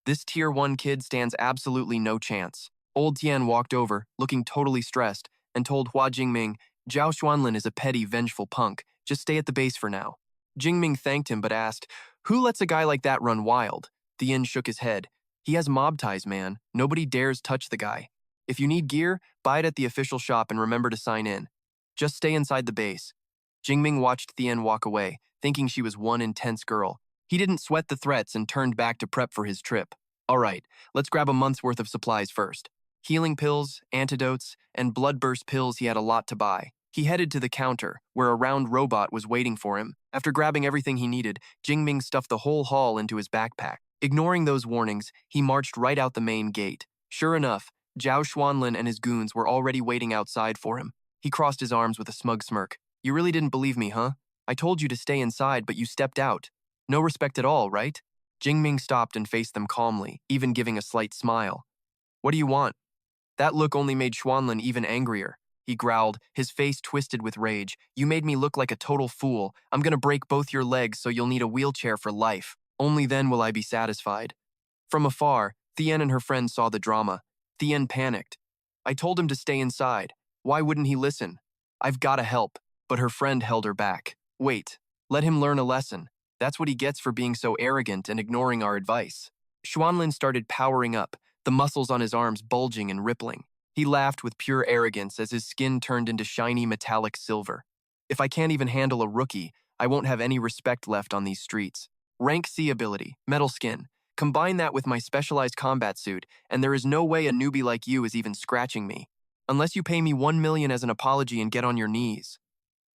This Tier 1 kid stands absolutely no chance." Old Tian walked over, looking totally stressed, and told Hua Jingming, "Zhao Xuanlin is a petty, vengeful punk. Just stay at the base for now." Jingming thanked him but asked, "Who lets a guy like that run wild?" Thien shook his head. "He has mob ties, man. Nobody dares touch the guy. If you need gear, buy it at the official shop and remember to sign in. Just stay inside the base." Jingming watched Thien walk away, thinking she was one intense girl. He didn't sweat the threats and turned back to prep for his trip. "All right, let's grab a month's worth of supplies first." Healing pills, antidotes, and bloodburst pills. He had a lot to buy. He headed to the counter, where a round robot was waiting for him. After grabbing everything he needed, Jingming stuffed the whole haul into his backpack. Ignoring those warnings, he marched right out the main gate. Sure enough, Zhao Xuanlin and his goons were already waiting outside for him. He crossed his arms with a smug smirk. "You really didn't believe me, huh? I told you to stay inside, but you stepped out. No respect at all, right?" Jingming stopped and faced them calmly, even giving a slight smile. "What do you want?" That look only made Xuanlin even angrier. He growled, his face twisted with rage. "You made me look like a total fool. I'm gonna break both your legs so you'll need a wheelchair for life. Only then will I be satisfied." From afar, Thien and her friend saw the drama. Thien panicked. "I told him to stay inside. Why wouldn't he listen? I've gotta help." But her friend held her back. "Wait, let him learn a lesson. That's what he gets for being so arrogant and ignoring our advice." Xuanlin started powering up, the muscles on his arms bulging and rippling. He laughed with pure arrogance as his skin turned into shiny metallic silver. "If I can't even handle a rookie, I won't have any respect left on these streets. Rank C ability, metal skin. Combine that with my specialized combat suit, and there is no way a newbie like you is even scratching me. Unless you pay me 1 million as an apology and get on your knees."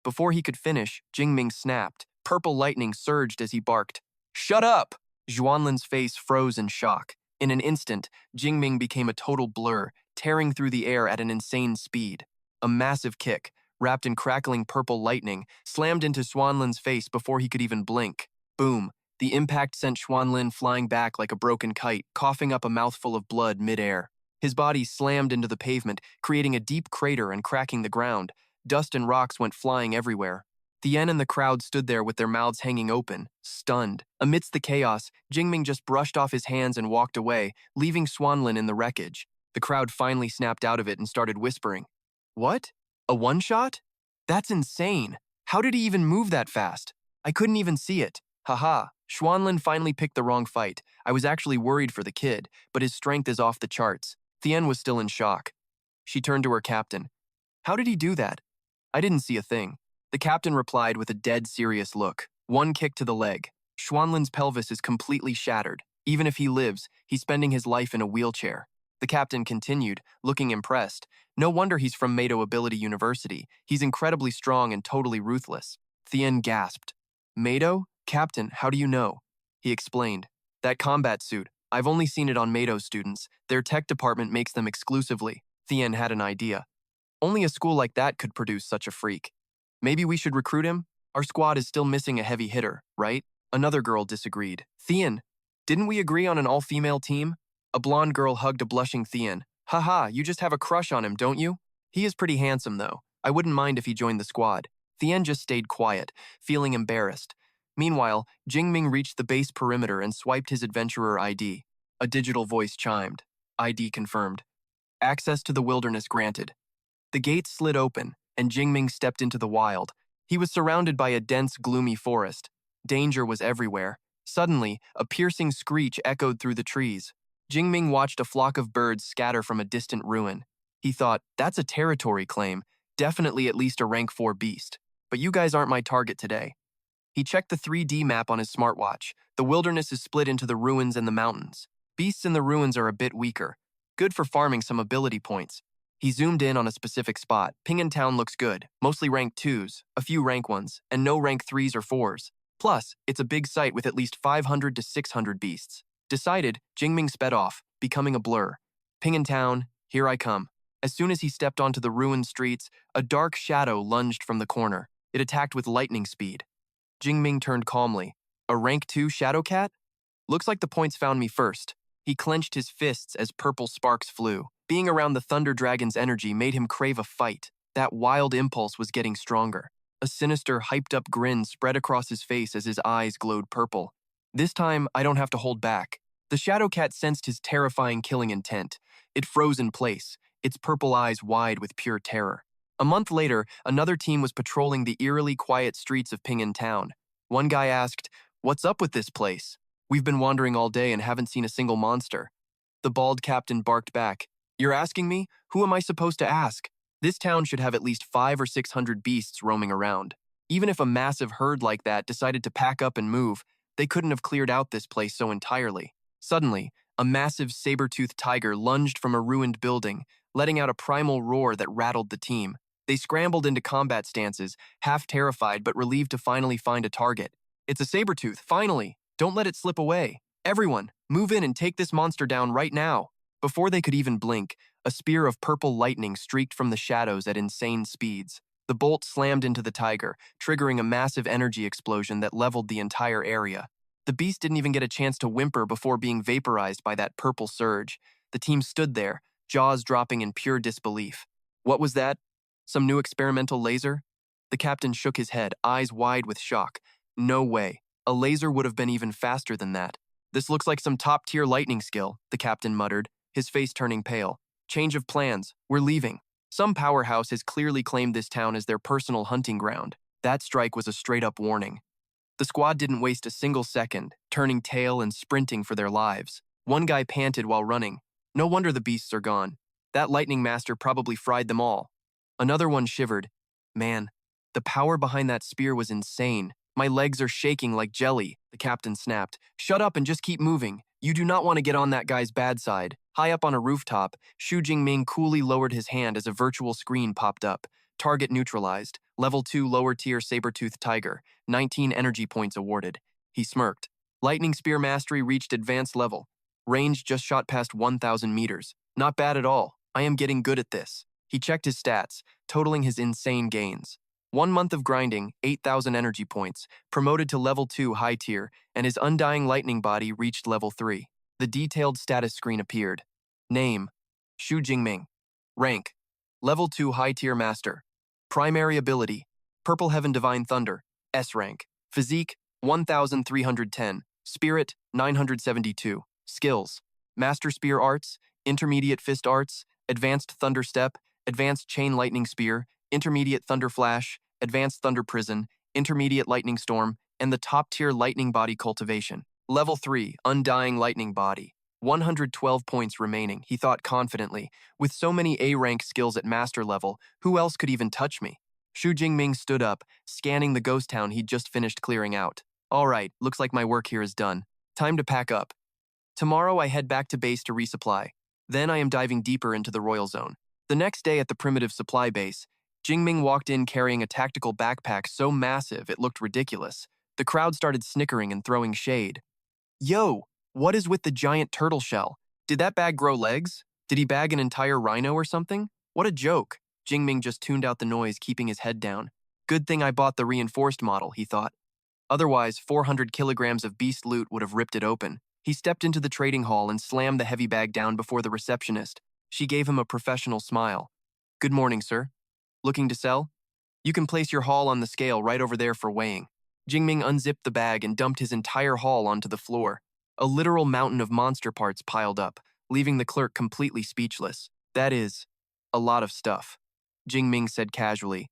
Before he could finish, Jingming snapped. Purple lightning surged as he barked, "Shut up!" Xuanlin's face froze in shock. In an instant, Jingming became a total blur, tearing through the air at an insane speed. A massive kick, wrapped in crackling purple lightning, slammed into Xuanlin's face before he could even blink. Boom! The impact sent Xuanlin flying back like a broken kite, coughing up a mouthful of blood mid-air. His body slammed into the pavement, creating a deep crater and cracking the ground. Dust and rocks went flying everywhere. Thien and the crowd stood there with their mouths hanging open, stunned. Amidst the chaos, Jingming just brushed off his hands and walked away, leaving Xuanlin in the wreckage. The crowd finally snapped out of it and started whispering. What? A one-shot? That's insane. How did he even move that fast? I couldn't even see it. Haha, Xuanlin finally picked the wrong fight. I was actually worried for the kid, but his strength is off the charts. Thien was still in shock. She turned to her captain. How did he do that? I didn't see a thing. The captain replied with a dead serious look. One kick to the leg. Xuanlin's pelvis is completely shattered. Even if he lives, he's spending his life in a wheelchair. The captain continued, looking impressed. No wonder he's from Mado Ability University. He's incredibly strong and totally ruthless. Thien gasped. Mado? Captain, how do you know? He explained. That combat suit. I've only seen it on Mado students. Their tech department makes them exclusively. Thien had an idea. Only a school like that could produce such a freak. Maybe we should recruit him? Our squad is still missing a heavy hitter, right? Another girl disagreed. Thien, didn't we agree on an all-female team? A blonde girl hugged a blushing Thien. Haha, you just have a crush on him, don't you? He is pretty handsome, though. I wouldn't mind if he joined the squad. Thien just stayed quiet, feeling embarrassed. Meanwhile, Jingming reached the base perimeter and swiped his adventurer ID. A digital voice chimed. ID confirmed. Access to the wilderness granted. The gates slid open, and Jingming stepped into the wild. He was surrounded by a dense, gloomy forest. Danger was everywhere. Suddenly, a piercing screech echoed through the trees. Jingming watched a flock of birds scatter from a distant ruin. He thought, that's a territory claim, definitely at least a rank 4 beast. But you guys aren't my target today. He checked the 3D map on his smartwatch. The wilderness is split into the ruins and the mountains. Beasts in the ruins are a bit weaker. Good for farming some ability points. He zoomed in on a specific spot. Ping'an Town looks good, mostly rank 2s, a few rank 1s, and no rank 3s or 4s. Plus, it's a big site with at least 500 to 600 beasts. Decided, Jingming sped off, becoming a blur. Ping'an Town, here I come. As soon as he stepped onto the ruined streets, a dark shadow lunged from the corner. It attacked with lightning speed. Jingming turned calmly. A rank 2 shadow cat? Looks like the points found me first. He clenched his fists as purple sparks flew. Being around the Thunder Dragon's energy made him crave a fight. That wild impulse was getting stronger. A sinister, hyped-up grin spread across his face as his eyes glowed purple. This time, I don't have to hold back. The shadow cat sensed his terrifying killing intent. It froze in place, its purple eyes wide with pure terror. A month later, another team was patrolling the eerily quiet streets of Ping'an Town. One guy asked, "What's up with this place? We've been wandering all day and haven't seen a single monster." The bald captain barked back, "You're asking me? Who am I supposed to ask? This town should have at least 500 or 600 beasts roaming around. Even if a massive herd like that decided to pack up and move, they couldn't have cleared out this place so entirely." Suddenly, a massive saber-toothed tiger lunged from a ruined building, letting out a primal roar that rattled the team. They scrambled into combat stances, half terrified but relieved to finally find a target. "It's a saber-tooth, finally! Don't let it slip away! Everyone, move in and take this monster down right now!" Before they could even blink, a spear of purple lightning streaked from the shadows at insane speeds. The bolt slammed into the tiger, triggering a massive energy explosion that leveled the entire area. The beast didn't even get a chance to whimper before being vaporized by that purple surge. The team stood there, jaws dropping in pure disbelief. What was that? Some new experimental laser? The captain shook his head, eyes wide with shock. No way. A laser would have been even faster than that. "This looks like some top-tier lightning skill," the captain muttered, his face turning pale. "Change of plans. We're leaving." Some powerhouse has clearly claimed this town as their personal hunting ground. That strike was a straight-up warning. The squad didn't waste a single second, turning tail and sprinting for their lives. One guy panted while running. No wonder the beasts are gone. That lightning master probably fried them all. Another one shivered. "Man, the power behind that spear was insane. My legs are shaking like jelly," the captain snapped. "Shut up and just keep moving. You do not want to get on that guy's bad side." High up on a rooftop, Hua Jingming coolly lowered his hand as a virtual screen popped up. Target neutralized. Level 2 lower-tier saber-toothed tiger. 19 energy points awarded. He smirked. Lightning spear mastery reached advanced level. Range just shot past 1,000 meters. Not bad at all. I am getting good at this. He checked his stats, totaling his insane gains. 1 month of grinding, 8,000 energy points, promoted to level 2 high tier, and his undying lightning body reached level 3. The detailed status screen appeared. Name: Hua Jingming. Rank: level 2 high tier master. Primary ability: Purple Heaven Divine Thunder, S-Rank. Physique: 1,310. Spirit: 972. Skills: Master Spear Arts, Intermediate Fist Arts, Advanced Thunder Step, Advanced Chain Lightning Spear, Intermediate Thunder Flash, Advanced Thunder Prison, Intermediate Lightning Storm, and the top-tier Lightning Body Cultivation. Level 3, Undying Lightning Body. 112 points remaining, he thought confidently. With so many A-rank skills at master level, who else could even touch me? Hua Jingming stood up, scanning the ghost town he'd just finished clearing out. All right, looks like my work here is done. Time to pack up. Tomorrow I head back to base to resupply. Then I am diving deeper into the Royal Zone. The next day at the primitive supply base, Jingming walked in carrying a tactical backpack so massive it looked ridiculous. The crowd started snickering and throwing shade. Yo, what is with the giant turtle shell? Did that bag grow legs? Did he bag an entire rhino or something? What a joke. Jingming just tuned out the noise, keeping his head down. Good thing I bought the reinforced model, he thought. Otherwise, 400 kilograms of beast loot would have ripped it open. He stepped into the trading hall and slammed the heavy bag down before the receptionist. She gave him a professional smile. Good morning, sir. Looking to sell? You can place your haul on the scale right over there for weighing. Jingming unzipped the bag and dumped his entire haul onto the floor. A literal mountain of monster parts piled up, leaving the clerk completely speechless. That is, a lot of stuff. Jingming said casually.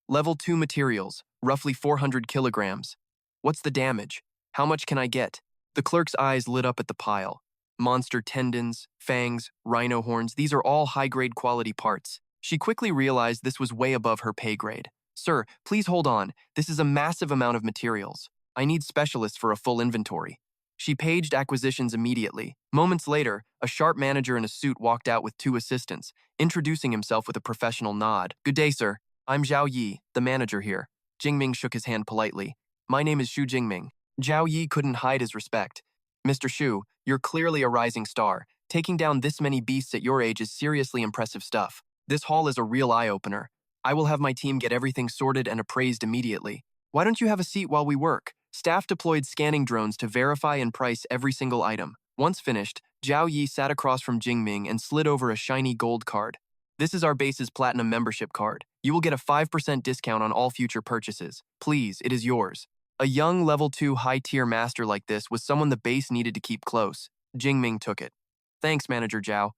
Level 2 materials, roughly 400 kilograms. What's the damage? How much can I get? The clerk's eyes lit up at the pile. Monster tendons, fangs, rhino horns, these are all high-grade quality parts. She quickly realized this was way above her pay grade. Sir, please hold on. This is a massive amount of materials. I need specialists for a full inventory. She paged acquisitions immediately. Moments later, a sharp manager in a suit walked out with 2 assistants, introducing himself with a professional nod. Good day, sir. I'm Zhao Yi, the manager here. Jingming shook his hand politely. My name is Hua Jingming. Zhao Yi couldn't hide his respect. Mr. Shu, you're clearly a rising star. Taking down this many beasts at your age is seriously impressive stuff. This haul is a real eye-opener. I will have my team get everything sorted and appraised immediately. Why don't you have a seat while we work? Staff deployed scanning drones to verify and price every single item. Once finished, Zhao Yi sat across from Jingming and slid over a shiny gold card. This is our base's platinum membership card. You will get a 5% discount on all future purchases. Please, it is yours. A young level 2 high-tier master like this was someone the base needed to keep close. Jingming took it. Thanks, Manager Zhao.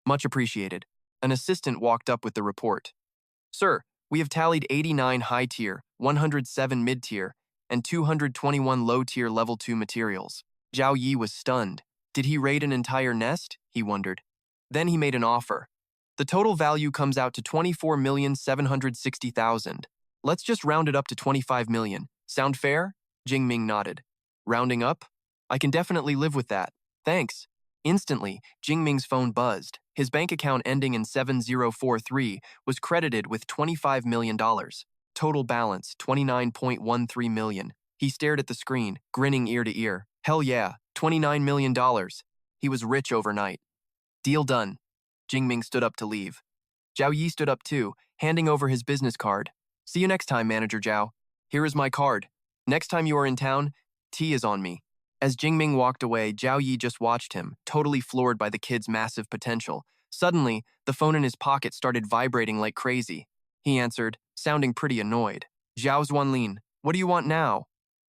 Much appreciated. An assistant walked up with the report. Sir, we have tallied 89 high-tier, 107 mid-tier, and 221 low-tier level 2 materials. Zhao Yi was stunned. Did he raid an entire nest? He wondered. Then he made an offer. The total value comes out to 24,760,000. Let's just round it up to 25 million. Sound fair? Jingming nodded. Rounding up? I can definitely live with that. Thanks. Instantly, Jingming's phone buzzed. His bank account ending in 7043 was credited with $25 million. Total balance, 29.13 million. He stared at the screen, grinning ear to ear. Hell yeah, $29 million. He was rich overnight. Deal done. Jingming stood up to leave. Zhao Yi stood up too, handing over his business card. See you next time, Manager Zhao. Here is my card. Next time you are in town, tea is on me. As Jingming walked away, Zhao Yi just watched him, totally floored by the kid's massive potential. Suddenly, the phone in his pocket started vibrating like crazy. He answered, sounding pretty annoyed. Zhao Zhuanlin, what do you want now?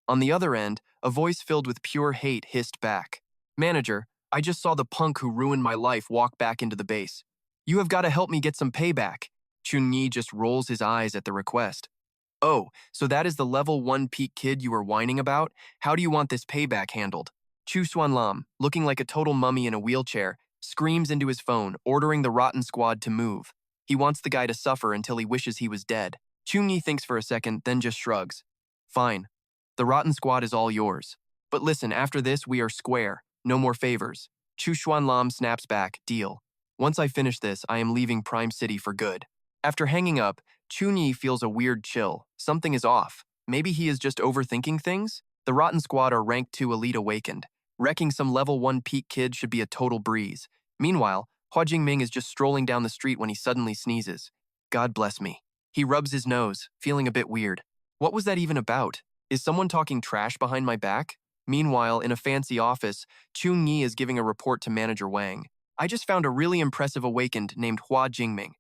On the other end, a voice filled with pure hate hissed back. Manager, I just saw the punk who ruined my life walk back into the base. You have got to help me get some payback. Chunyi just rolls his eyes at the request. Oh, so that is the level 1 peak kid you were whining about? How do you want this payback handled? Chu Xuanlam, looking like a total mummy in a wheelchair, screams into his phone, ordering the rotten squad to move. He wants the guy to suffer until he wishes he was dead. Chunyi thinks for a second, then just shrugs. Fine. The rotten squad is all yours. But listen, after this, we are square. No more favors. Chu Xuanlam snaps back, deal. Once I finish this, I am leaving Prime City for good. After hanging up, Chunyi feels a weird chill. Something is off. Maybe he is just overthinking things? The Rotten Squad are Rank 2 Elite Awakened. Wrecking some level 1 peak kid should be a total breeze. Meanwhile, Hua Jingming is just strolling down the street when he suddenly sneezes. God bless me. He rubs his nose, feeling a bit weird. What was that even about? Is someone talking trash behind my back? Meanwhile, in a fancy office, Chun Yi is giving a report to Manager Wang. I just found a really impressive awakened named Hua Jingming.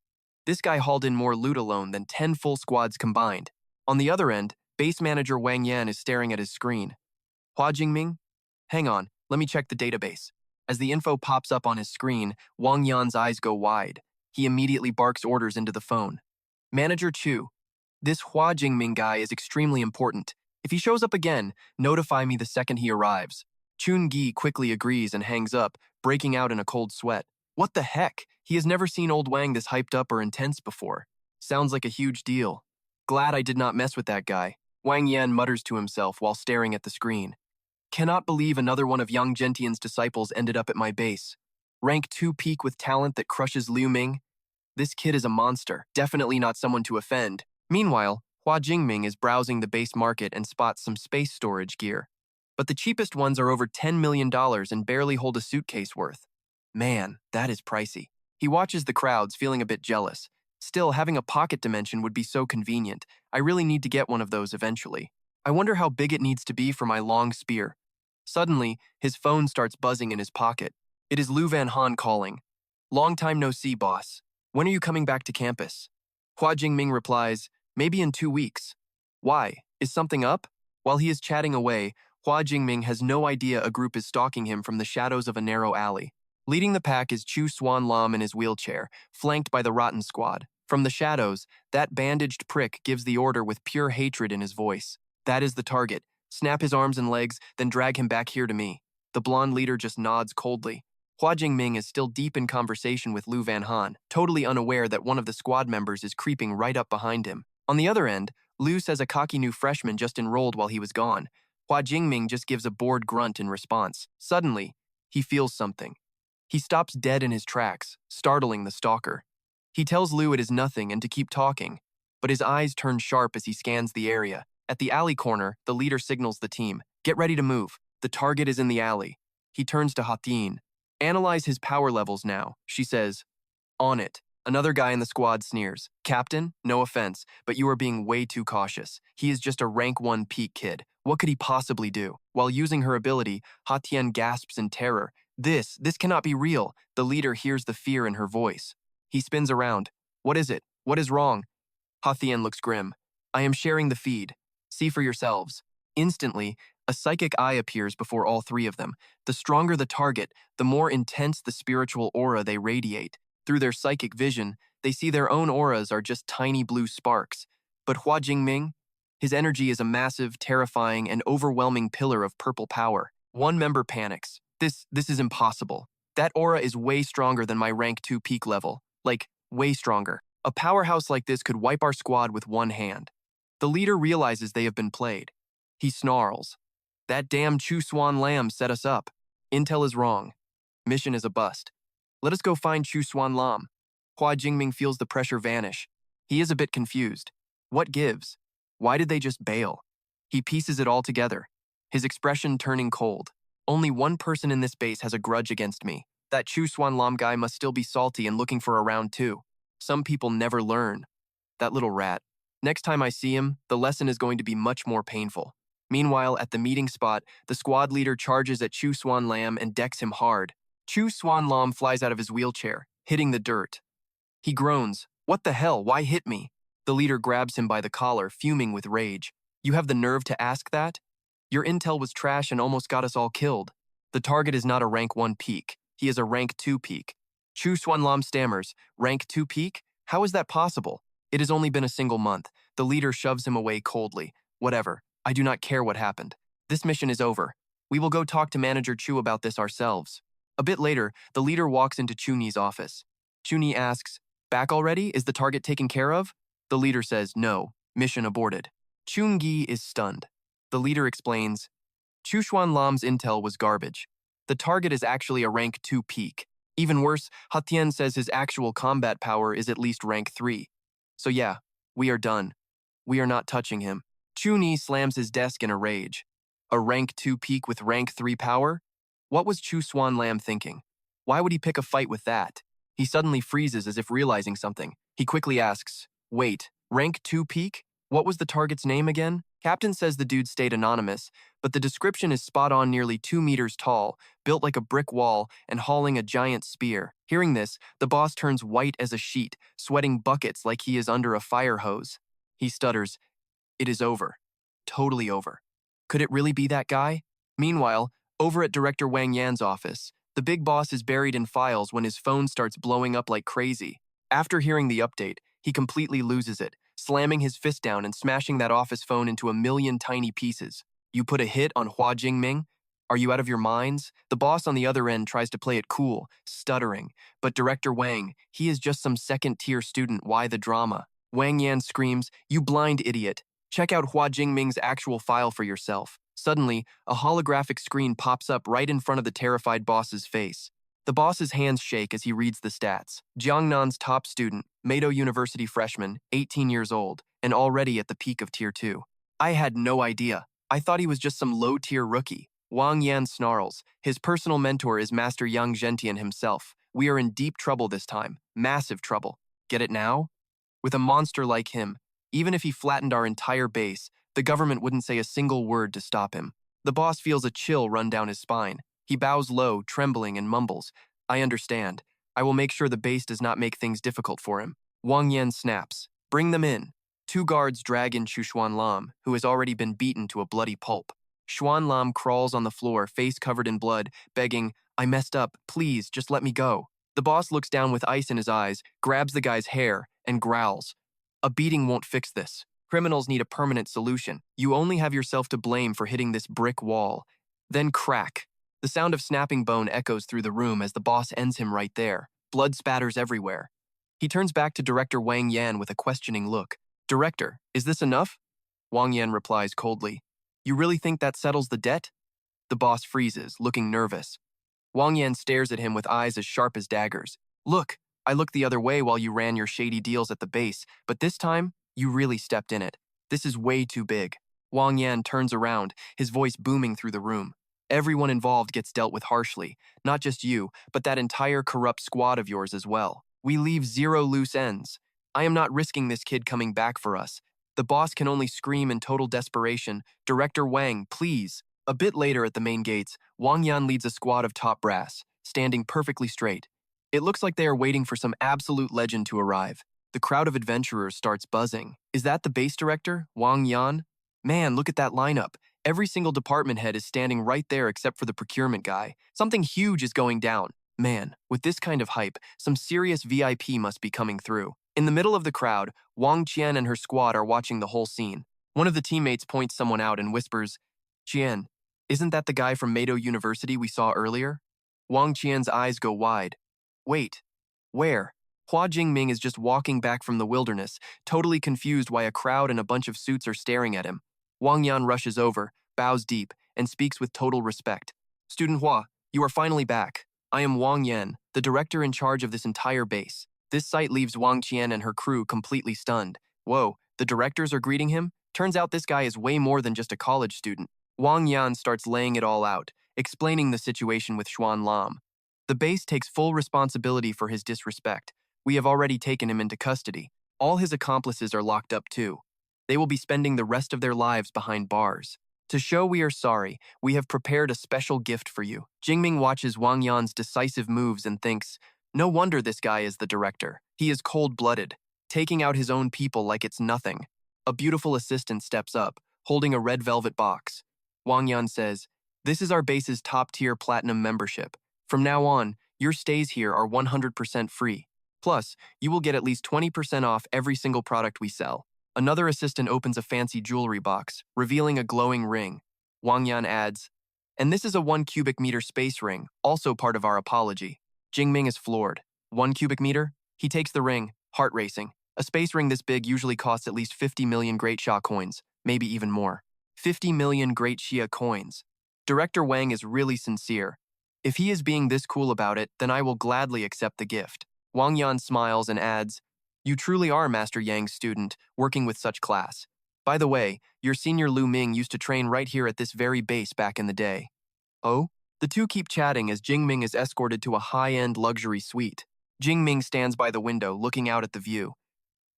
This guy hauled in more loot alone than 10 full squads combined. On the other end, base manager Wang Yan is staring at his screen. Hua Jingming? Hang on, let me check the database. As the info pops up on his screen, Wang Yan's eyes go wide. He immediately barks orders into the phone. Manager Chu, this Hua Jingming guy is extremely important. If he shows up again, notify me the second he arrives. Chun Gi quickly agrees and hangs up, breaking out in a cold sweat. What the heck? He has never seen old Wang this hyped up or intense before. Sounds like a huge deal. Glad I did not mess with that guy. Wang Yan mutters to himself while staring at the screen. Cannot believe another one of Yang Gentian's disciples ended up at my base. Rank 2 peak with talent that crushes Liu Ming. This kid is a monster, definitely not someone to offend. Meanwhile, Hua Jingming is browsing the base market and spots some space storage gear. But the cheapest ones are over $10 million and barely hold a suitcase worth. Man, that is pricey. He watches the crowds, feeling a bit jealous. Still, having a pocket dimension would be so convenient. I really need to get one of those eventually. I wonder how big it needs to be for my long spear. Suddenly, his phone starts buzzing in his pocket. It is Lu Van Han calling. Long time no see, boss. When are you coming back to campus? Hua Jingming replies, maybe in 2 weeks. Why? Is something up? While he is chatting away, Hua Jingming has no idea a group is stalking him from the shadows of a narrow alley. Leading the pack is Chu Swan Lam in his wheelchair, flanked by the Rotten Squad. From the shadows, that bandaged prick gives the order with pure hatred in his voice. That is the target. Snap his arms and legs, then drag him back here to me. The blonde leader just nods coldly. Hua Jingming is still deep in conversation with Lu Van Han, totally unaware that one of the squad members is creeping right up behind him. On the other end, Lu says a cocky new freshman just enrolled while he was gone. Hua Jingming just gives a bored grunt in response. Suddenly, he feels something. He stops dead in his tracks, startling the stalker. He tells Lu it is nothing and to keep talking, but his eyes turn sharp as he scans the area. At the alley corner, the leader signals the team. Get ready to move. The target is in the alley. He turns to Hatin. Analyze his power levels now, she says. On it. Another guy in the squad sneers. Captain, no offense, but you are being way too cautious. He is just a rank 1 peak kid. What could he possibly do? While using her ability, Hatian gasps in terror. This cannot be real. The leader hears the fear in her voice. He spins around. What is it? What is wrong? Hatian looks grim. I am sharing the feed. See for yourselves. Instantly, a psychic eye appears before all three of them. The stronger the target, the more intense the spiritual aura they radiate. Through their psychic vision, they see their own auras are just tiny blue sparks. But Hua Jingming? His energy is a massive, terrifying, and overwhelming pillar of purple power. One member panics. This is impossible. That aura is way stronger than my rank 2 peak level. Like, way stronger. A powerhouse like this could wipe our squad with one hand. The leader realizes they have been played. He snarls. That damn Chu Swan Lam set us up. Intel is wrong. Mission is a bust. Let us go find Chu Swan Lam. Hua Jingming feels the pressure vanish. He is a bit confused. What gives? Why did they just bail? He pieces it all together, his expression turning cold. Only one person in this base has a grudge against me. That Chu Swan Lam guy must still be salty and looking for a round 2. Some people never learn. That little rat. Next time I see him, the lesson is going to be much more painful. Meanwhile, at the meeting spot, the squad leader charges at Chu Swan Lam and decks him hard. Chu Swan Lam flies out of his wheelchair, hitting the dirt. He groans. What the hell? Why hit me? The leader grabs him by the collar, fuming with rage. You have the nerve to ask that? Your intel was trash and almost got us all killed. The target is not a rank 1 peak. He is a rank 2 peak. Chu Swan Lam stammers. Rank 2 peak? How is that possible? It has only been a single month. The leader shoves him away coldly. Whatever. I do not care what happened. This mission is over. We will go talk to Manager Chu about this ourselves. A bit later, the leader walks into Chuni's office. Chuni asks, back already? Is the target taken care of? The leader says, no, mission aborted. Chun-gi is stunned. The leader explains, Chu Xuan Lam's intel was garbage. The target is actually a rank 2 peak. Even worse, Hatian says his actual combat power is at least rank 3. So yeah, we are done. We are not touching him. Chuni slams his desk in a rage. A rank 2 peak with rank 3 power? What was Chu Xuan Lam thinking? Why would he pick a fight with that? He suddenly freezes as if realizing something. He He quickly asks, wait, rank 2 peak? What was the target's name again? Captain says the dude stayed anonymous, but the description is spot on, nearly 2 meters tall, built like a brick wall, and hauling a giant spear. Hearing this, the boss turns white as a sheet, sweating buckets like he is under a fire hose. He stutters, it is over. Totally over. Could it really be that guy? Meanwhile, over at Director Wang Yan's office, the big boss is buried in files when his phone starts blowing up like crazy. After hearing the update, he completely loses it, slamming his fist down and smashing that office phone into a million tiny pieces. You put a hit on Hua Jingming? Are you out of your minds? The boss on the other end tries to play it cool, stuttering. But Director Wang, he is just some second-tier student, why the drama? Wang Yan screams, you blind idiot. Check out Hua Jingming's actual file for yourself. Suddenly, a holographic screen pops up right in front of the terrified boss's face. The boss's hands shake as he reads the stats. Jiangnan's top student, Meido University freshman, 18 years old, and already at the peak of Tier 2. I had no idea. I thought he was just some low-tier rookie. Wang Yan snarls. His personal mentor is Master Yang Zhentian himself. We are in deep trouble this time. Massive trouble. Get it now? With a monster like him, even if he flattened our entire base, the government wouldn't say a single word to stop him. The boss feels a chill run down his spine. He bows low, trembling, and mumbles, I understand. I will make sure the base does not make things difficult for him. Wang Yan snaps. Bring them in. 2 guards drag in Xuan Lam, who has already been beaten to a bloody pulp. Xuan Lam crawls on the floor, face covered in blood, begging, I messed up, please, just let me go. The boss looks down with ice in his eyes, grabs the guy's hair, and growls. A beating won't fix this. Criminals need a permanent solution. You only have yourself to blame for hitting this brick wall. Then crack. The sound of snapping bone echoes through the room as the boss ends him right there. Blood spatters everywhere. He turns back to Director Wang Yan with a questioning look. Director, is this enough? Wang Yan replies coldly. You really think that settles the debt? The boss freezes, looking nervous. Wang Yan stares at him with eyes as sharp as daggers. Look, I looked the other way while you ran your shady deals at the base, but this time, you really stepped in it. This is way too big. Wang Yan turns around, his voice booming through the room. Everyone involved gets dealt with harshly, not just you, but that entire corrupt squad of yours as well. We leave 0 loose ends. I am not risking this kid coming back for us. The boss can only scream in total desperation, Director Wang, please. A bit later at the main gates, Wang Yan leads a squad of top brass, standing perfectly straight. It looks like they are waiting for some absolute legend to arrive. The crowd of adventurers starts buzzing. Is that the base director, Wang Yan? Man, look at that lineup. Every single department head is standing right there except for the procurement guy. Something huge is going down. Man, with this kind of hype, some serious VIP must be coming through. In the middle of the crowd, Wang Qian and her squad are watching the whole scene. One of the teammates points someone out and whispers, Qian, isn't that the guy from Meido University we saw earlier? Wang Qian's eyes go wide. Wait, where? Hua Jingming is just walking back from the wilderness, totally confused why a crowd and a bunch of suits are staring at him. Wang Yan rushes over, bows deep, and speaks with total respect. Student Hua, you are finally back. I am Wang Yan, the director in charge of this entire base. This sight leaves Wang Qian and her crew completely stunned. Whoa, the directors are greeting him? Turns out this guy is way more than just a college student. Wang Yan starts laying it all out, explaining the situation with Xuan Lam. The base takes full responsibility for his disrespect. We have already taken him into custody. All his accomplices are locked up too. They will be spending the rest of their lives behind bars. To show we are sorry, we have prepared a special gift for you. Jingming watches Wang Yan's decisive moves and thinks, no wonder this guy is the director. He is cold-blooded, taking out his own people like it's nothing. A beautiful assistant steps up, holding a red velvet box. Wang Yan says, this is our base's top-tier platinum membership. From now on, your stays here are 100% free. Plus, you will get at least 20% off every single product we sell. Another assistant opens a fancy jewelry box, revealing a glowing ring. Wang Yan adds, and this is a 1 cubic meter space ring, also part of our apology. Jingming is floored. 1 cubic meter? He takes the ring, heart racing. A space ring this big usually costs at least 50 million Great Xia coins, maybe even more. 50 million Great Xia coins. Director Wang is really sincere. If he is being this cool about it, then I will gladly accept the gift. Wang Yan smiles and adds, you truly are Master Yang's student, working with such class. By the way, your senior Lu Ming used to train right here at this very base back in the day. Oh? The two keep chatting as Jingming is escorted to a high-end luxury suite. Jingming stands by the window, looking out at the view.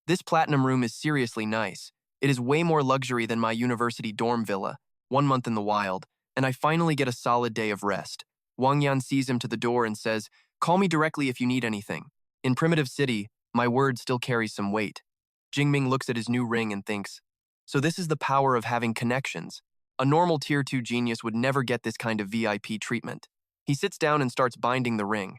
This platinum room is seriously nice. It is way more luxury than my university dorm villa, 1 month in the wild, and I finally get a solid day of rest. Wang Yan sees him to the door and says, "Call me directly if you need anything." In Primitive City, my word still carries some weight. Jingming looks at his new ring and thinks, so this is the power of having connections. A normal Tier 2 genius would never get this kind of VIP treatment. He sits down and starts binding the ring.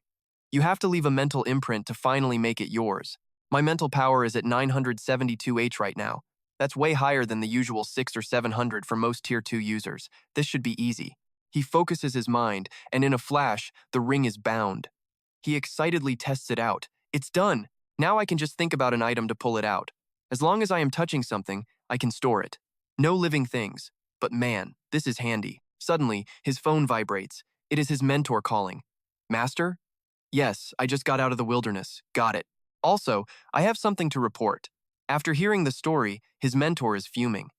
You have to leave a mental imprint to finally make it yours. My mental power is at 972H right now. That's way higher than the usual 600 or 700 for most Tier 2 users. This should be easy. He focuses his mind, and in a flash, the ring is bound. He excitedly tests it out. It's done! Now I can just think about an item to pull it out. As long as I am touching something, I can store it. No living things. But man, this is handy. Suddenly, his phone vibrates. It is his mentor calling. Master? Yes, I just got out of the wilderness. Got it. Also, I have something to report. After hearing the story, his mentor is fuming.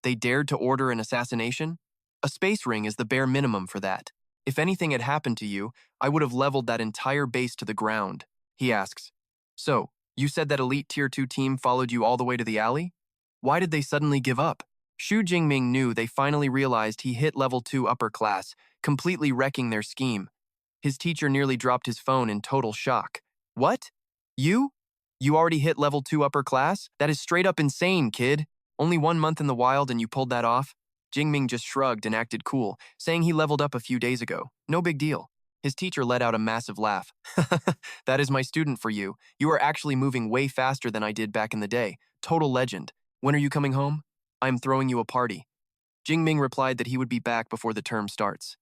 They dared to order an assassination? A space ring is the bare minimum for that. If anything had happened to you, I would have leveled that entire base to the ground. He asks, so, you said that elite Tier 2 team followed you all the way to the alley? Why did they suddenly give up? Hua Jingming knew they finally realized he hit level 2 upper class, completely wrecking their scheme. His teacher nearly dropped his phone in total shock. What? You? You already hit level 2 upper class? That is straight up insane, kid. Only 1 month in the wild and you pulled that off? Jingming just shrugged and acted cool, saying he leveled up a few days ago. No big deal. His teacher let out a massive laugh. That is my student for you. You are actually moving way faster than I did back in the day. Total legend. When are you coming home? I'm throwing you a party. Jingming replied that he would be back before the term starts.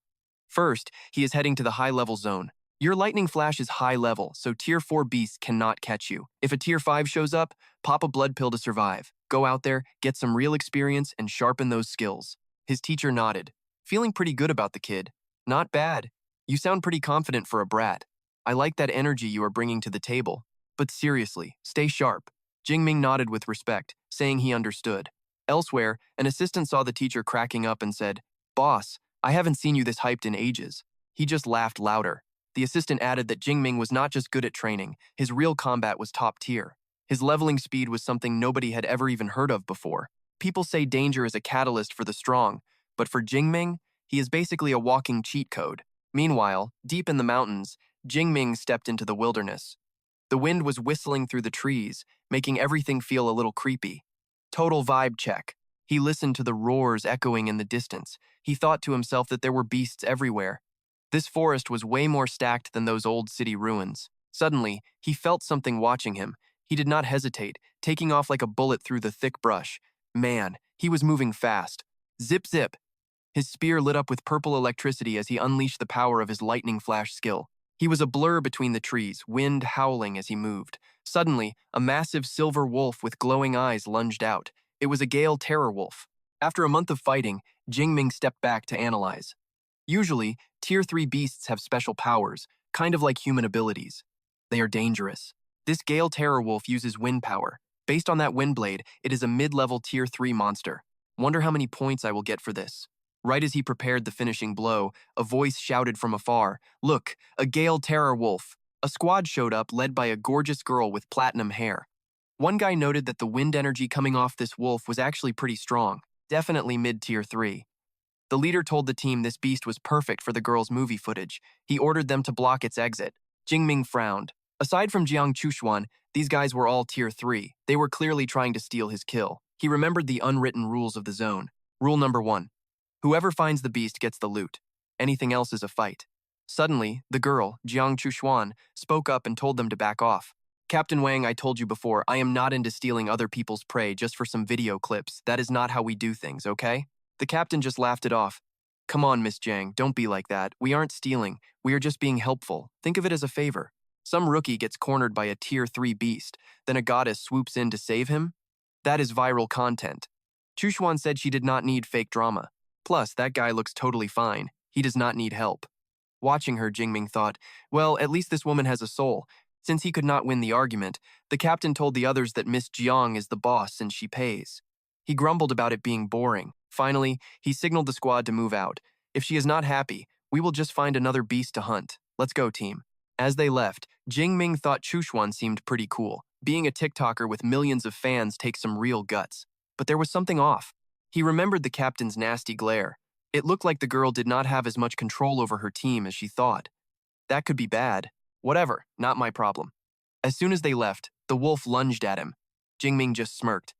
First, he is heading to the high-level zone. Your lightning flash is high level, so Tier 4 beasts cannot catch you. If a Tier 5 shows up, pop a blood pill to survive. Go out there, get some real experience, and sharpen those skills. His teacher nodded, feeling pretty good about the kid. Not bad. You sound pretty confident for a brat. I like that energy you are bringing to the table. But seriously, stay sharp. Jingming nodded with respect, saying he understood. Elsewhere, an assistant saw the teacher cracking up and said, "Boss, I haven't seen you this hyped in ages." He just laughed louder. The assistant added that Jingming was not just good at training, his real combat was top tier. His leveling speed was something nobody had ever even heard of before. People say danger is a catalyst for the strong, but for Jingming, he is basically a walking cheat code. Meanwhile, deep in the mountains, Jingming stepped into the wilderness. The wind was whistling through the trees, making everything feel a little creepy. Total vibe check. He listened to the roars echoing in the distance. He thought to himself that there were beasts everywhere. This forest was way more stacked than those old city ruins. Suddenly, he felt something watching him. He did not hesitate, taking off like a bullet through the thick brush. Man, he was moving fast. Zip zip. His spear lit up with purple electricity as he unleashed the power of his lightning flash skill. He was a blur between the trees, wind howling as he moved. Suddenly, a massive silver wolf with glowing eyes lunged out. It was a Gale Terror Wolf. After a month of fighting, Jingming stepped back to analyze. Usually, Tier 3 beasts have special powers, kind of like human abilities. They are dangerous. This Gale Terror Wolf uses wind power. Based on that wind blade, it is a mid-level Tier 3 monster. Wonder how many points I will get for this. Right as he prepared the finishing blow, a voice shouted from afar, "Look, a Gale Terror Wolf." A squad showed up led by a gorgeous girl with platinum hair. One guy noted that the wind energy coming off this wolf was actually pretty strong, definitely mid-Tier 3. The leader told the team this beast was perfect for the girl's movie footage. He ordered them to block its exit. Jingming frowned. Aside from Jiang Chuxuan, these guys were all Tier 3. They were clearly trying to steal his kill. He remembered the unwritten rules of the zone. Rule number 1. Whoever finds the beast gets the loot. Anything else is a fight. Suddenly, the girl, Jiang Chuxuan, spoke up and told them to back off. Captain Wang, I told you before, I am not into stealing other people's prey just for some video clips. That is not how we do things, okay? The captain just laughed it off. Come on, Miss Jiang, don't be like that. We aren't stealing. We are just being helpful. Think of it as a favor. Some rookie gets cornered by a Tier 3 beast, then a goddess swoops in to save him? That is viral content. Chuxuan said she did not need fake drama. Plus, that guy looks totally fine. He does not need help. Watching her, Jingming thought, well, at least this woman has a soul. Since he could not win the argument, the captain told the others that Miss Jiang is the boss and she pays. He grumbled about it being boring. Finally, he signaled the squad to move out. If she is not happy, we will just find another beast to hunt. Let's go, team. As they left, Jingming thought Chuxuan seemed pretty cool. Being a TikToker with millions of fans takes some real guts. But there was something off. He remembered the captain's nasty glare. It looked like the girl did not have as much control over her team as she thought. That could be bad. Whatever, not my problem. As soon as they left, the wolf lunged at him. Jingming just smirked.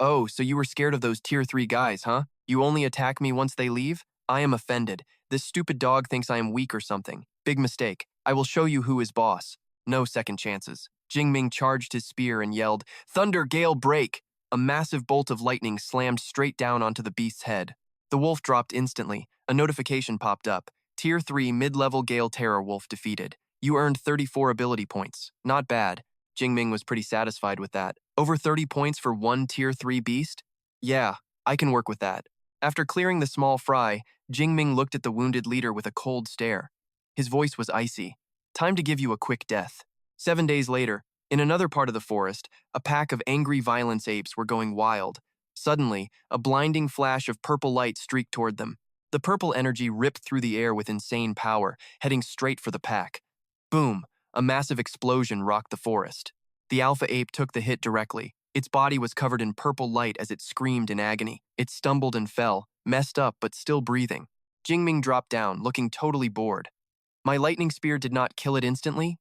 Oh, so you were scared of those tier 3 guys, huh? You only attack me once they leave? I am offended. This stupid dog thinks I am weak or something. Big mistake. I will show you who is boss. No second chances. Jingming charged his spear and yelled, Thunder Gale Break! A massive bolt of lightning slammed straight down onto the beast's head. The wolf dropped instantly. A notification popped up. Tier 3 mid-level Gale Terror Wolf defeated. You earned 34 ability points. Not bad. Jingming was pretty satisfied with that. Over 30 points for one Tier 3 beast? Yeah, I can work with that. After clearing the small fry, Jingming looked at the wounded leader with a cold stare. His voice was icy. Time to give you a quick death. 7 days later, in another part of the forest, a pack of angry violence apes were going wild. Suddenly, a blinding flash of purple light streaked toward them. The purple energy ripped through the air with insane power, heading straight for the pack. Boom! A massive explosion rocked the forest. The alpha ape took the hit directly. Its body was covered in purple light as it screamed in agony. It stumbled and fell, messed up but still breathing. Jingming dropped down, looking totally bored. My lightning spear did not kill it instantly?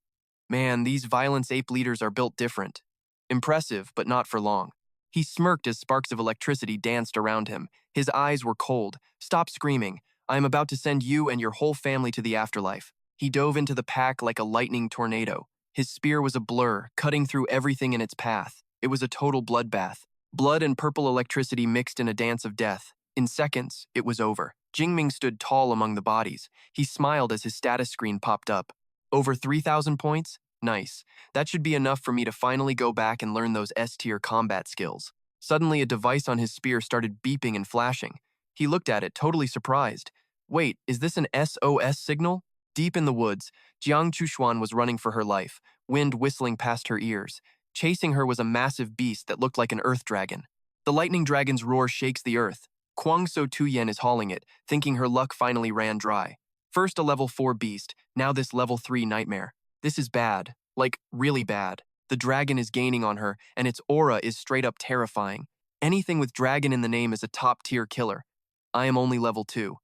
Man, these violence ape leaders are built different. Impressive, but not for long. He smirked as sparks of electricity danced around him. His eyes were cold. Stop screaming. I am about to send you and your whole family to the afterlife. He dove into the pack like a lightning tornado. His spear was a blur, cutting through everything in its path. It was a total bloodbath. Blood and purple electricity mixed in a dance of death. In seconds, it was over. Jingming stood tall among the bodies. He smiled as his status screen popped up. Over 3,000 points? Nice. That should be enough for me to finally go back and learn those S-tier combat skills. Suddenly, a device on his spear started beeping and flashing. He looked at it, totally surprised. Wait, is this an SOS signal? Deep in the woods, Jiang Chushuan was running for her life, wind whistling past her ears. Chasing her was a massive beast that looked like an earth dragon. The lightning dragon's roar shakes the earth. Kuang So Tuyen is hauling it, thinking her luck finally ran dry. First a level 4 beast, now this level 3 nightmare. This is bad, like really bad. The dragon is gaining on her, and its aura is straight up terrifying. Anything with dragon in the name is a top-tier killer. I am only level 2.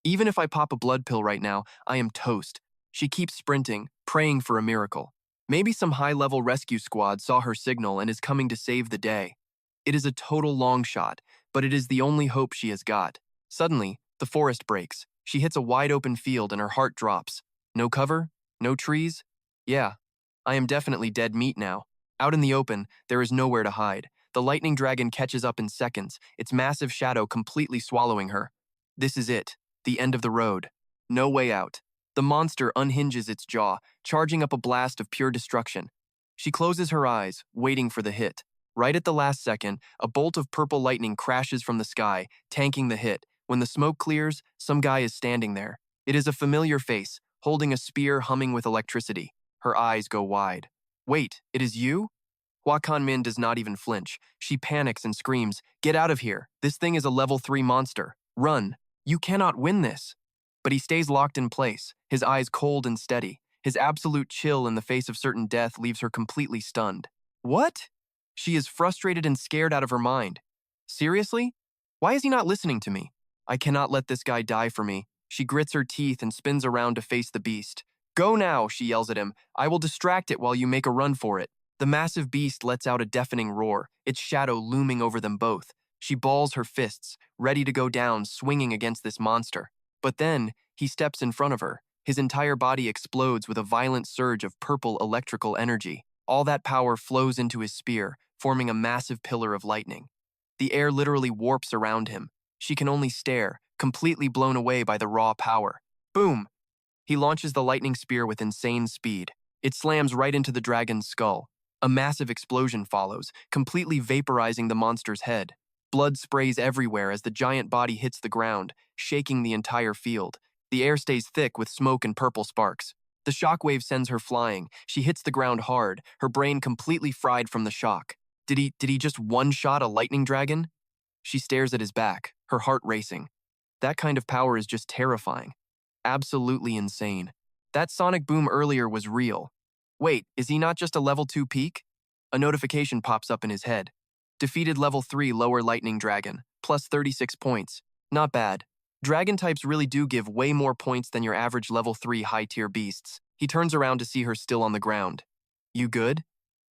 Even if I pop a blood pill right now, I am toast. She keeps sprinting, praying for a miracle. Maybe some high-level rescue squad saw her signal and is coming to save the day. It is a total long shot, but it is the only hope she has got. Suddenly, the forest breaks. She hits a wide-open field and her heart drops. No cover? No trees? Yeah, I am definitely dead meat now. Out in the open, there is nowhere to hide. The lightning dragon catches up in seconds, its massive shadow completely swallowing her. This is it, the end of the road. No way out. The monster unhinges its jaw, charging up a blast of pure destruction. She closes her eyes, waiting for the hit. Right at the last second, a bolt of purple lightning crashes from the sky, tanking the hit. When the smoke clears, some guy is standing there. It is a familiar face, holding a spear humming with electricity. Her eyes go wide. Wait, it is you? Hua Jingming does not even flinch. She panics and screams, Get out of here. This thing is a level 3 monster. Run. You cannot win this. But he stays locked in place, his eyes cold and steady. His absolute chill in the face of certain death leaves her completely stunned. What? She is frustrated and scared out of her mind. Seriously? Why is he not listening to me? I cannot let this guy die for me. She grits her teeth and spins around to face the beast. Go now, she yells at him. I will distract it while you make a run for it. The massive beast lets out a deafening roar, its shadow looming over them both. She balls her fists, ready to go down, swinging against this monster. But then, he steps in front of her. His entire body explodes with a violent surge of purple electrical energy. All that power flows into his spear, forming a massive pillar of lightning. The air literally warps around him. She can only stare, completely blown away by the raw power. Boom! He launches the lightning spear with insane speed. It slams right into the dragon's skull. A massive explosion follows, completely vaporizing the monster's head. Blood sprays everywhere as the giant body hits the ground, shaking the entire field. The air stays thick with smoke and purple sparks. The shockwave sends her flying. She hits the ground hard, her brain completely fried from the shock. Did he just one-shot a lightning dragon? She stares at his back, her heart racing. That kind of power is just terrifying. Absolutely insane. That sonic boom earlier was real. Wait, is he not just a level 2 peak? A notification pops up in his head. Defeated level 3 lower lightning dragon, plus 36 points. Not bad. Dragon types really do give way more points than your average level 3 high-tier beasts. He turns around to see her still on the ground. You good?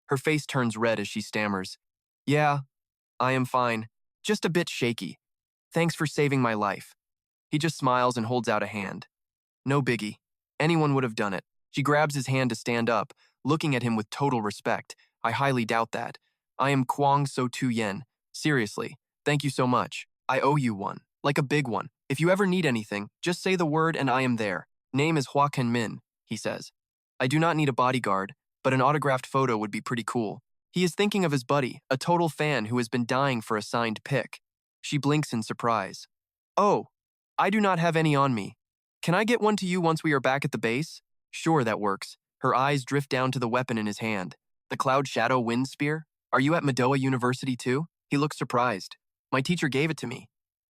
Her face turns red as she stammers. Yeah, I am fine. Just a bit shaky. Thanks for saving my life. He just smiles and holds out a hand. No biggie. Anyone would have done it. She grabs his hand to stand up, looking at him with total respect. I highly doubt that. I am Kwang So Tu Yen. Seriously, thank you so much. I owe you one. Like a big one. If you ever need anything, just say the word and I am there. Name is Hua Jingming, he says. I do not need a bodyguard, but an autographed photo would be pretty cool. He is thinking of his buddy, a total fan who has been dying for a signed pic. She blinks in surprise. Oh, I do not have any on me. Can I get one to you once we are back at the base? Sure, that works. Her eyes drift down to the weapon in his hand. The Cloud Shadow Wind Spear? Are you at Madoa University too? He looks surprised. My teacher gave it to me.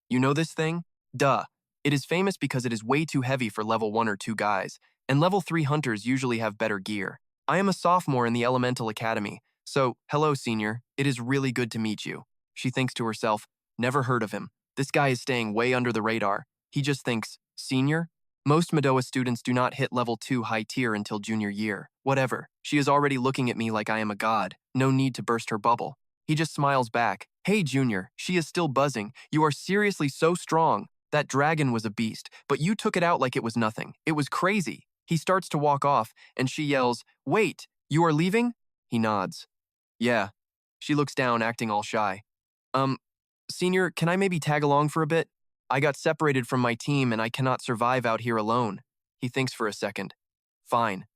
You know this thing? Duh. It is famous because it is way too heavy for level 1 or 2 guys, and level 3 hunters usually have better gear. I am a sophomore in the Elemental Academy, so hello, senior. It is really good to meet you. She thinks to herself, never heard of him. This guy is staying way under the radar. He just thinks, senior? Most Madoa students do not hit level 2 high tier until junior year. Whatever. She is already looking at me like I am a god. No need to burst her bubble. He just smiles back. Hey, Junior, she is still buzzing. You are seriously so strong. That dragon was a beast, but you took it out like it was nothing. It was crazy. He starts to walk off, and she yells, wait, you are leaving? He nods. Yeah. She looks down, acting all shy. Senior, can I maybe tag along for a bit? I got separated from my team and I cannot survive out here alone. He thinks for a second. Fine.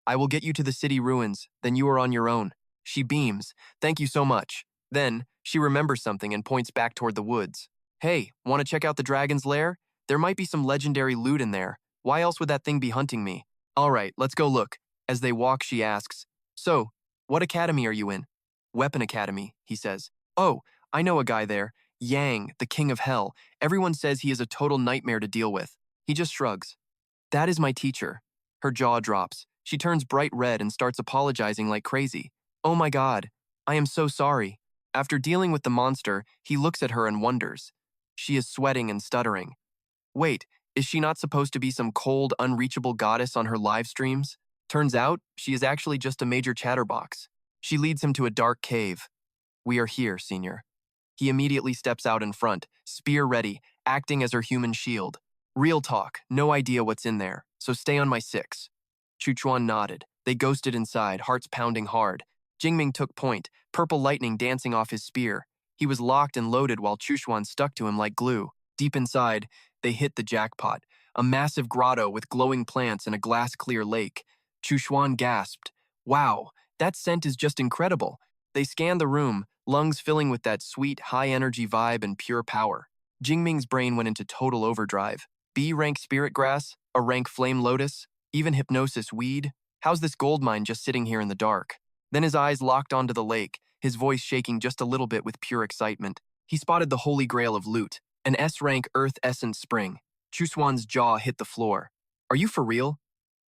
I will get you to the city ruins, then you are on your own. She beams. Thank you so much. Then, she remembers something and points back toward the woods. Hey, want to check out the dragon's lair? There might be some legendary loot in there. Why else would that thing be hunting me? All right, let's go look. As they walk, she asks, so, what academy are you in? Weapon Academy, he says. Oh, I know a guy there. Yang, the king of hell. Everyone says he is a total nightmare to deal with. He just shrugs. That is my teacher. Her jaw drops. She turns bright red and starts apologizing like crazy. Oh my god, I am so sorry. After dealing with the monster, he looks at her and wonders. She is sweating and stuttering. Wait, is she not supposed to be some cold, unreachable goddess on her live streams? Turns out, she is actually just a major chatterbox. She leads him to a dark cave. We are here, senior. He immediately steps out in front, spear ready, acting as her human shield. Real talk, no idea what's in there, so stay on my 6. Chuchuan nodded. They ghosted inside, hearts pounding hard. Jingming took point, purple lightning dancing off his spear. He was locked and loaded while Chuchuan stuck to him like glue. Deep inside, they hit the jackpot, a massive grotto with glowing plants and a glass-clear lake. Chuchuan gasped. Wow, that scent is just incredible. They scanned the room, lungs filling with that sweet, high-energy vibe and pure power. Jingming's brain went into total overdrive. B-rank spirit grass, a rank flame lotus, even hypnosis weed. How's this gold mine just sitting here in the dark? Then his eyes locked onto the lake, his voice shaking just a little bit with pure excitement. He spotted the holy grail of loot, an S-rank earth essence spring. Chuchuan's jaw hit the floor. Are you for real?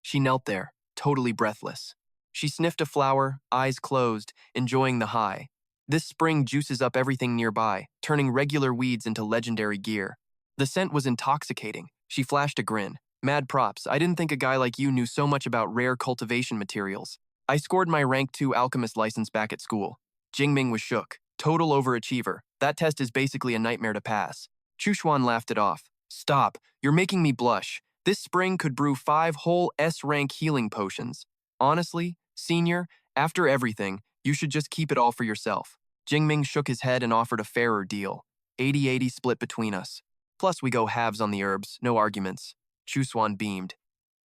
She knelt there, totally breathless. She sniffed a flower, eyes closed, enjoying the high. This spring juices up everything nearby, turning regular weeds into legendary gear. The scent was intoxicating. She flashed a grin. Mad props, I didn't think a guy like you knew so much about rare cultivation materials. I scored my rank 2 alchemist license back at school. Jingming was shook. Total overachiever. That test is basically a nightmare to pass. Chuchuan laughed it off. Stop, you're making me blush. This spring could brew 5 whole S-rank healing potions. Honestly, senior, after everything, you should just keep it all for yourself. Jingming shook his head and offered a fairer deal. 80-80 split between us. Plus we go halves on the herbs, no arguments. Chuchuan beamed.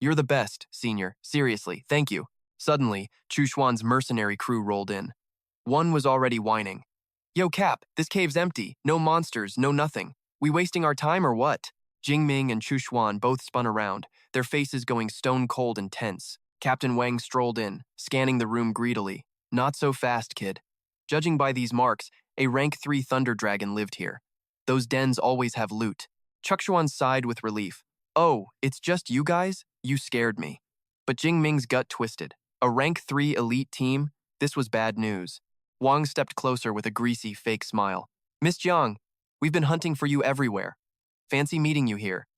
You're the best, senior. Seriously, thank you. Suddenly, Chuchuan's mercenary crew rolled in. One was already whining. Yo, Cap, this cave's empty. No monsters, no nothing. We wasting our time or what? Jingming and Chuchuan both spun around, their faces going stone cold and tense. Captain Wang strolled in, scanning the room greedily. Not so fast, kid. Judging by these marks, a rank 3 thunder dragon lived here. Those dens always have loot. Chuchuan sighed with relief. Oh, it's just you guys? You scared me. But Jingming's gut twisted. A rank 3 elite team? This was bad news. Wang stepped closer with a greasy, fake smile. Miss Jiang, we've been hunting for you everywhere. Fancy meeting you here.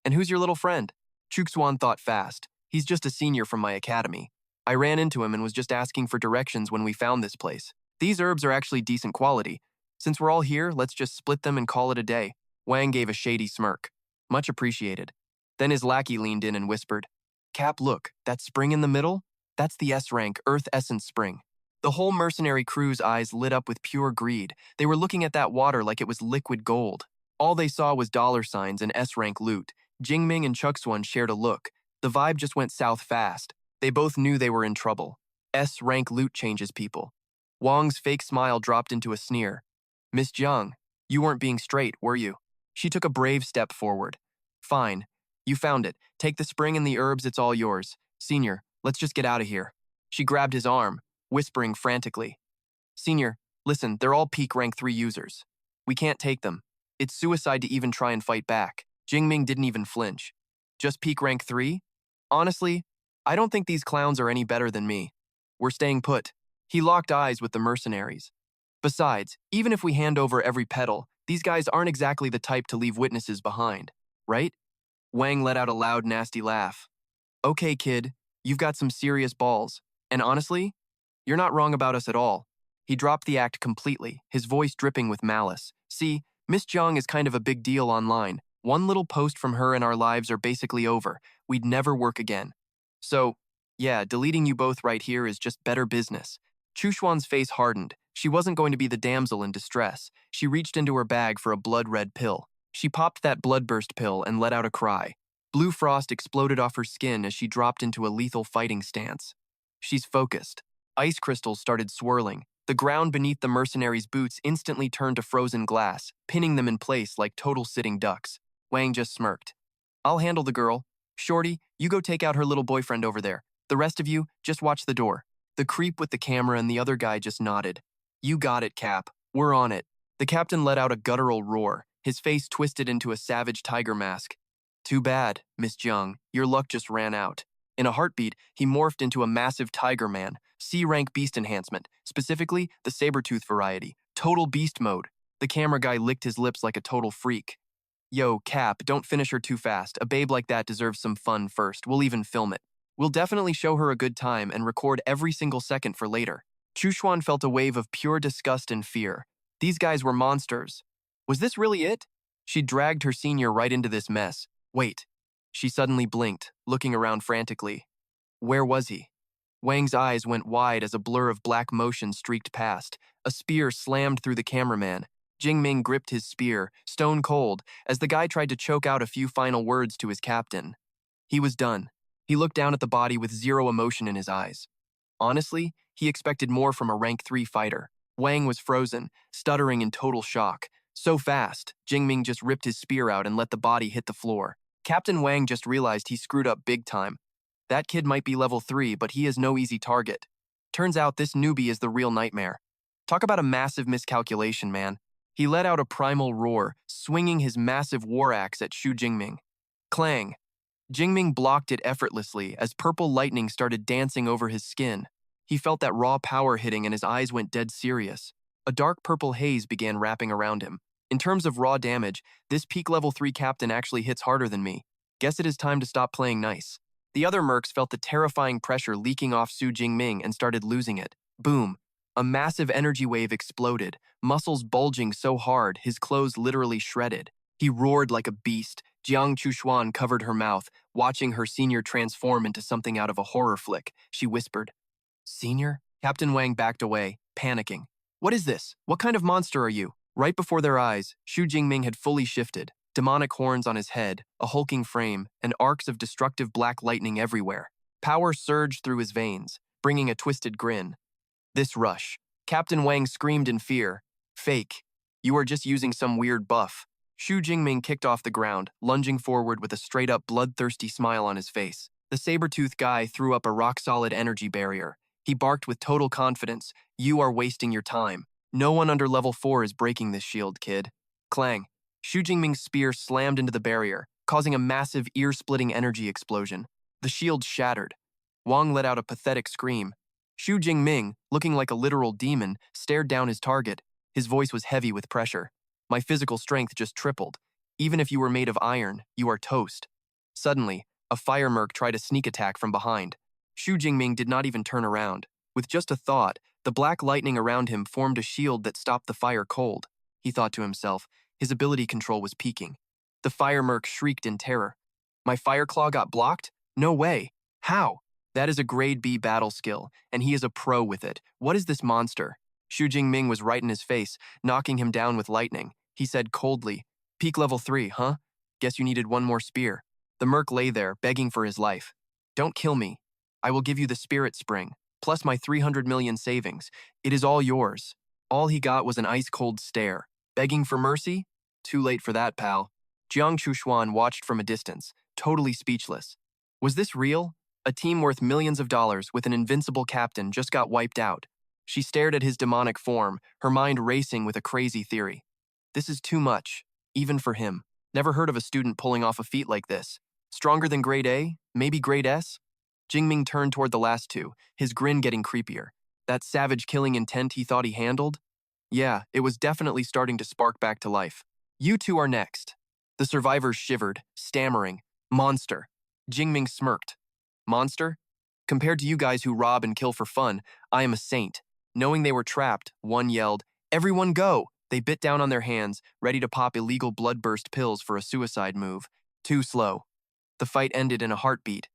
And who's your little friend? Chuxuan thought fast. He's just a senior from my academy. I ran into him and was just asking for directions when we found this place. These herbs are actually decent quality. Since we're all here, let's just split them and call it a day. Wang gave a shady smirk. Much appreciated. Then his lackey leaned in and whispered, Cap, look, that spring in the middle? That's the S-Rank Earth Essence Spring. The whole mercenary crew's eyes lit up with pure greed. They were looking at that water like it was liquid gold. All they saw was dollar signs and S-Rank loot. Jingming and Chuxuan shared a look. The vibe just went south fast. They both knew they were in trouble. S-Rank loot changes people. Wang's fake smile dropped into a sneer. Miss Jiang, you weren't being straight, were you? She took a brave step forward. Fine. You found it. Take the spring and the herbs, it's all yours. Senior, let's just get out of here. She grabbed his arm, whispering frantically. Senior, listen, they're all peak rank 3 users. We can't take them. It's suicide to even try and fight back. Jingming didn't even flinch. Just peak rank 3? Honestly, I don't think these clowns are any better than me. We're staying put. He locked eyes with the mercenaries. Besides, even if we hand over every petal, these guys aren't exactly the type to leave witnesses behind, right? Wang let out a loud, nasty laugh. Okay, kid, you've got some serious balls. And honestly, you're not wrong about us at all. He dropped the act completely, his voice dripping with malice. See, Miss Jiang is kind of a big deal online. One little post from her and our lives are basically over. We'd never work again. So, yeah, deleting you both right here is just better business. Chuxuan's face hardened. She wasn't going to be the damsel in distress. She reached into her bag for a blood-red pill. She popped that bloodburst pill and let out a cry. Blue frost exploded off her skin as she dropped into a lethal fighting stance. She's focused. Ice crystals started swirling. The ground beneath the mercenaries' boots instantly turned to frozen glass, pinning them in place like total sitting ducks. Wang just smirked. I'll handle the girl. Shorty, you go take out her little boyfriend over there. The rest of you, just watch the door. The creep with the camera and the other guy just nodded. You got it, Cap. We're on it. The captain let out a guttural roar, his face twisted into a savage tiger mask. Too bad, Miss Jiang. Your luck just ran out. In a heartbeat, he morphed into a massive tiger man, C-rank beast enhancement, specifically the saber-tooth variety, total beast mode. The camera guy licked his lips like a total freak. Yo, Cap, don't finish her too fast. A babe like that deserves some fun first. We'll even film it. We'll definitely show her a good time and record every single second for later. Chuxuan felt a wave of pure disgust and fear. These guys were monsters. Was this really it? She dragged her senior right into this mess. Wait. She suddenly blinked, looking around frantically. Where was he? Wang's eyes went wide as a blur of black motion streaked past. A spear slammed through the cameraman. Jingming gripped his spear, stone cold, as the guy tried to choke out a few final words to his captain. He was done. He looked down at the body with zero emotion in his eyes. Honestly, he expected more from a rank 3 fighter. Wang was frozen, stuttering in total shock. So fast, Jingming just ripped his spear out and let the body hit the floor. Captain Wang just realized he screwed up big time. That kid might be level 3, but he is no easy target. Turns out this newbie is the real nightmare. Talk about a massive miscalculation, man. He let out a primal roar, swinging his massive war axe at Hua Jingming. Clang! Jingming blocked it effortlessly as purple lightning started dancing over his skin. He felt that raw power hitting and his eyes went dead serious. A dark purple haze began wrapping around him. In terms of raw damage, this peak level 3 captain actually hits harder than me. Guess it is time to stop playing nice. The other mercs felt the terrifying pressure leaking off Hua Jingming and started losing it. Boom! A massive energy wave exploded, muscles bulging so hard his clothes literally shredded. He roared like a beast. Jiang Chuxuan covered her mouth, watching her senior transform into something out of a horror flick. She whispered, Senior? Captain Wang backed away, panicking. What is this? What kind of monster are you? Right before their eyes, Hua Jingming had fully shifted. Demonic horns on his head, a hulking frame, and arcs of destructive black lightning everywhere. Power surged through his veins, bringing a twisted grin. This rush. Captain Wang screamed in fear. Fake. You are just using some weird buff. Hua Jingming kicked off the ground, lunging forward with a straight-up bloodthirsty smile on his face. The saber-tooth guy threw up a rock-solid energy barrier. He barked with total confidence. You are wasting your time. No one under level 4 is breaking this shield, kid. Clang. Hua Jingming's spear slammed into the barrier, causing a massive ear-splitting energy explosion. The shield shattered. Wang let out a pathetic scream. Hua Jingming, looking like a literal demon, stared down his target. His voice was heavy with pressure. My physical strength just tripled. Even if you were made of iron, you are toast. Suddenly, a fire merc tried a sneak attack from behind. Hua Jingming did not even turn around. With just a thought, the black lightning around him formed a shield that stopped the fire cold. He thought to himself, his ability control was peaking. The fire merc shrieked in terror. My fire claw got blocked? No way. How? That is a grade B battle skill, and he is a pro with it. What is this monster? Hua Jingming was right in his face, knocking him down with lightning. He said coldly, "Peak level 3, huh? Guess you needed one more spear." The merc lay there, begging for his life. "Don't kill me. I will give you the spirit spring, plus my 300 million savings. It is all yours." All he got was an ice-cold stare. Begging for mercy? Too late for that, pal. Jiang Chushuan watched from a distance, totally speechless. Was this real? A team worth millions of dollars with an invincible captain just got wiped out. She stared at his demonic form, her mind racing with a crazy theory. This is too much, even for him. Never heard of a student pulling off a feat like this. Stronger than grade A? Maybe grade S? Jingming turned toward the last two, his grin getting creepier. That savage killing intent he thought he handled? Yeah, it was definitely starting to spark back to life. You two are next. The survivors shivered, stammering. Monster. Jingming smirked. Monster? Compared to you guys who rob and kill for fun, I am a saint. Knowing they were trapped, one yelled, "Everyone go!" They bit down on their hands, ready to pop illegal bloodburst pills for a suicide move. Too slow. The fight ended in a heartbeat.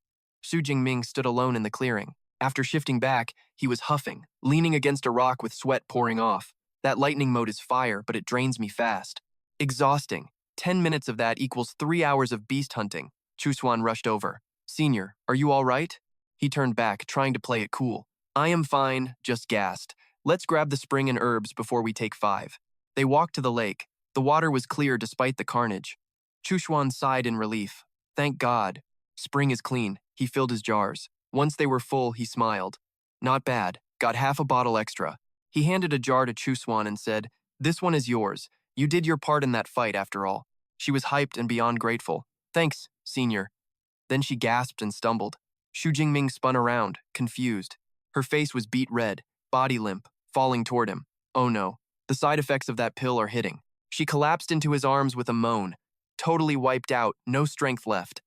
Hua Jingming stood alone in the clearing. After shifting back, he was huffing, leaning against a rock with sweat pouring off. That lightning mode is fire, but it drains me fast. Exhausting. 10 minutes of that equals 3 hours of beast hunting. Chushuan rushed over. "Senior, are you all right?" He turned back, trying to play it cool. "I am fine, just gassed. Let's grab the spring and herbs before we take 5. They walked to the lake. The water was clear despite the carnage. Chushuan sighed in relief. Thank God. Spring is clean. He filled his jars. Once they were full, he smiled. Not bad. Got half a bottle extra. He handed a jar to Chushuan and said, "This one is yours. You did your part in that fight, after all." She was hyped and beyond grateful. "Thanks, senior." Then she gasped and stumbled. Hua Jingming spun around, confused. Her face was beet red, body limp, falling toward him. Oh no, the side effects of that pill are hitting. She collapsed into his arms with a moan. Totally wiped out, no strength left.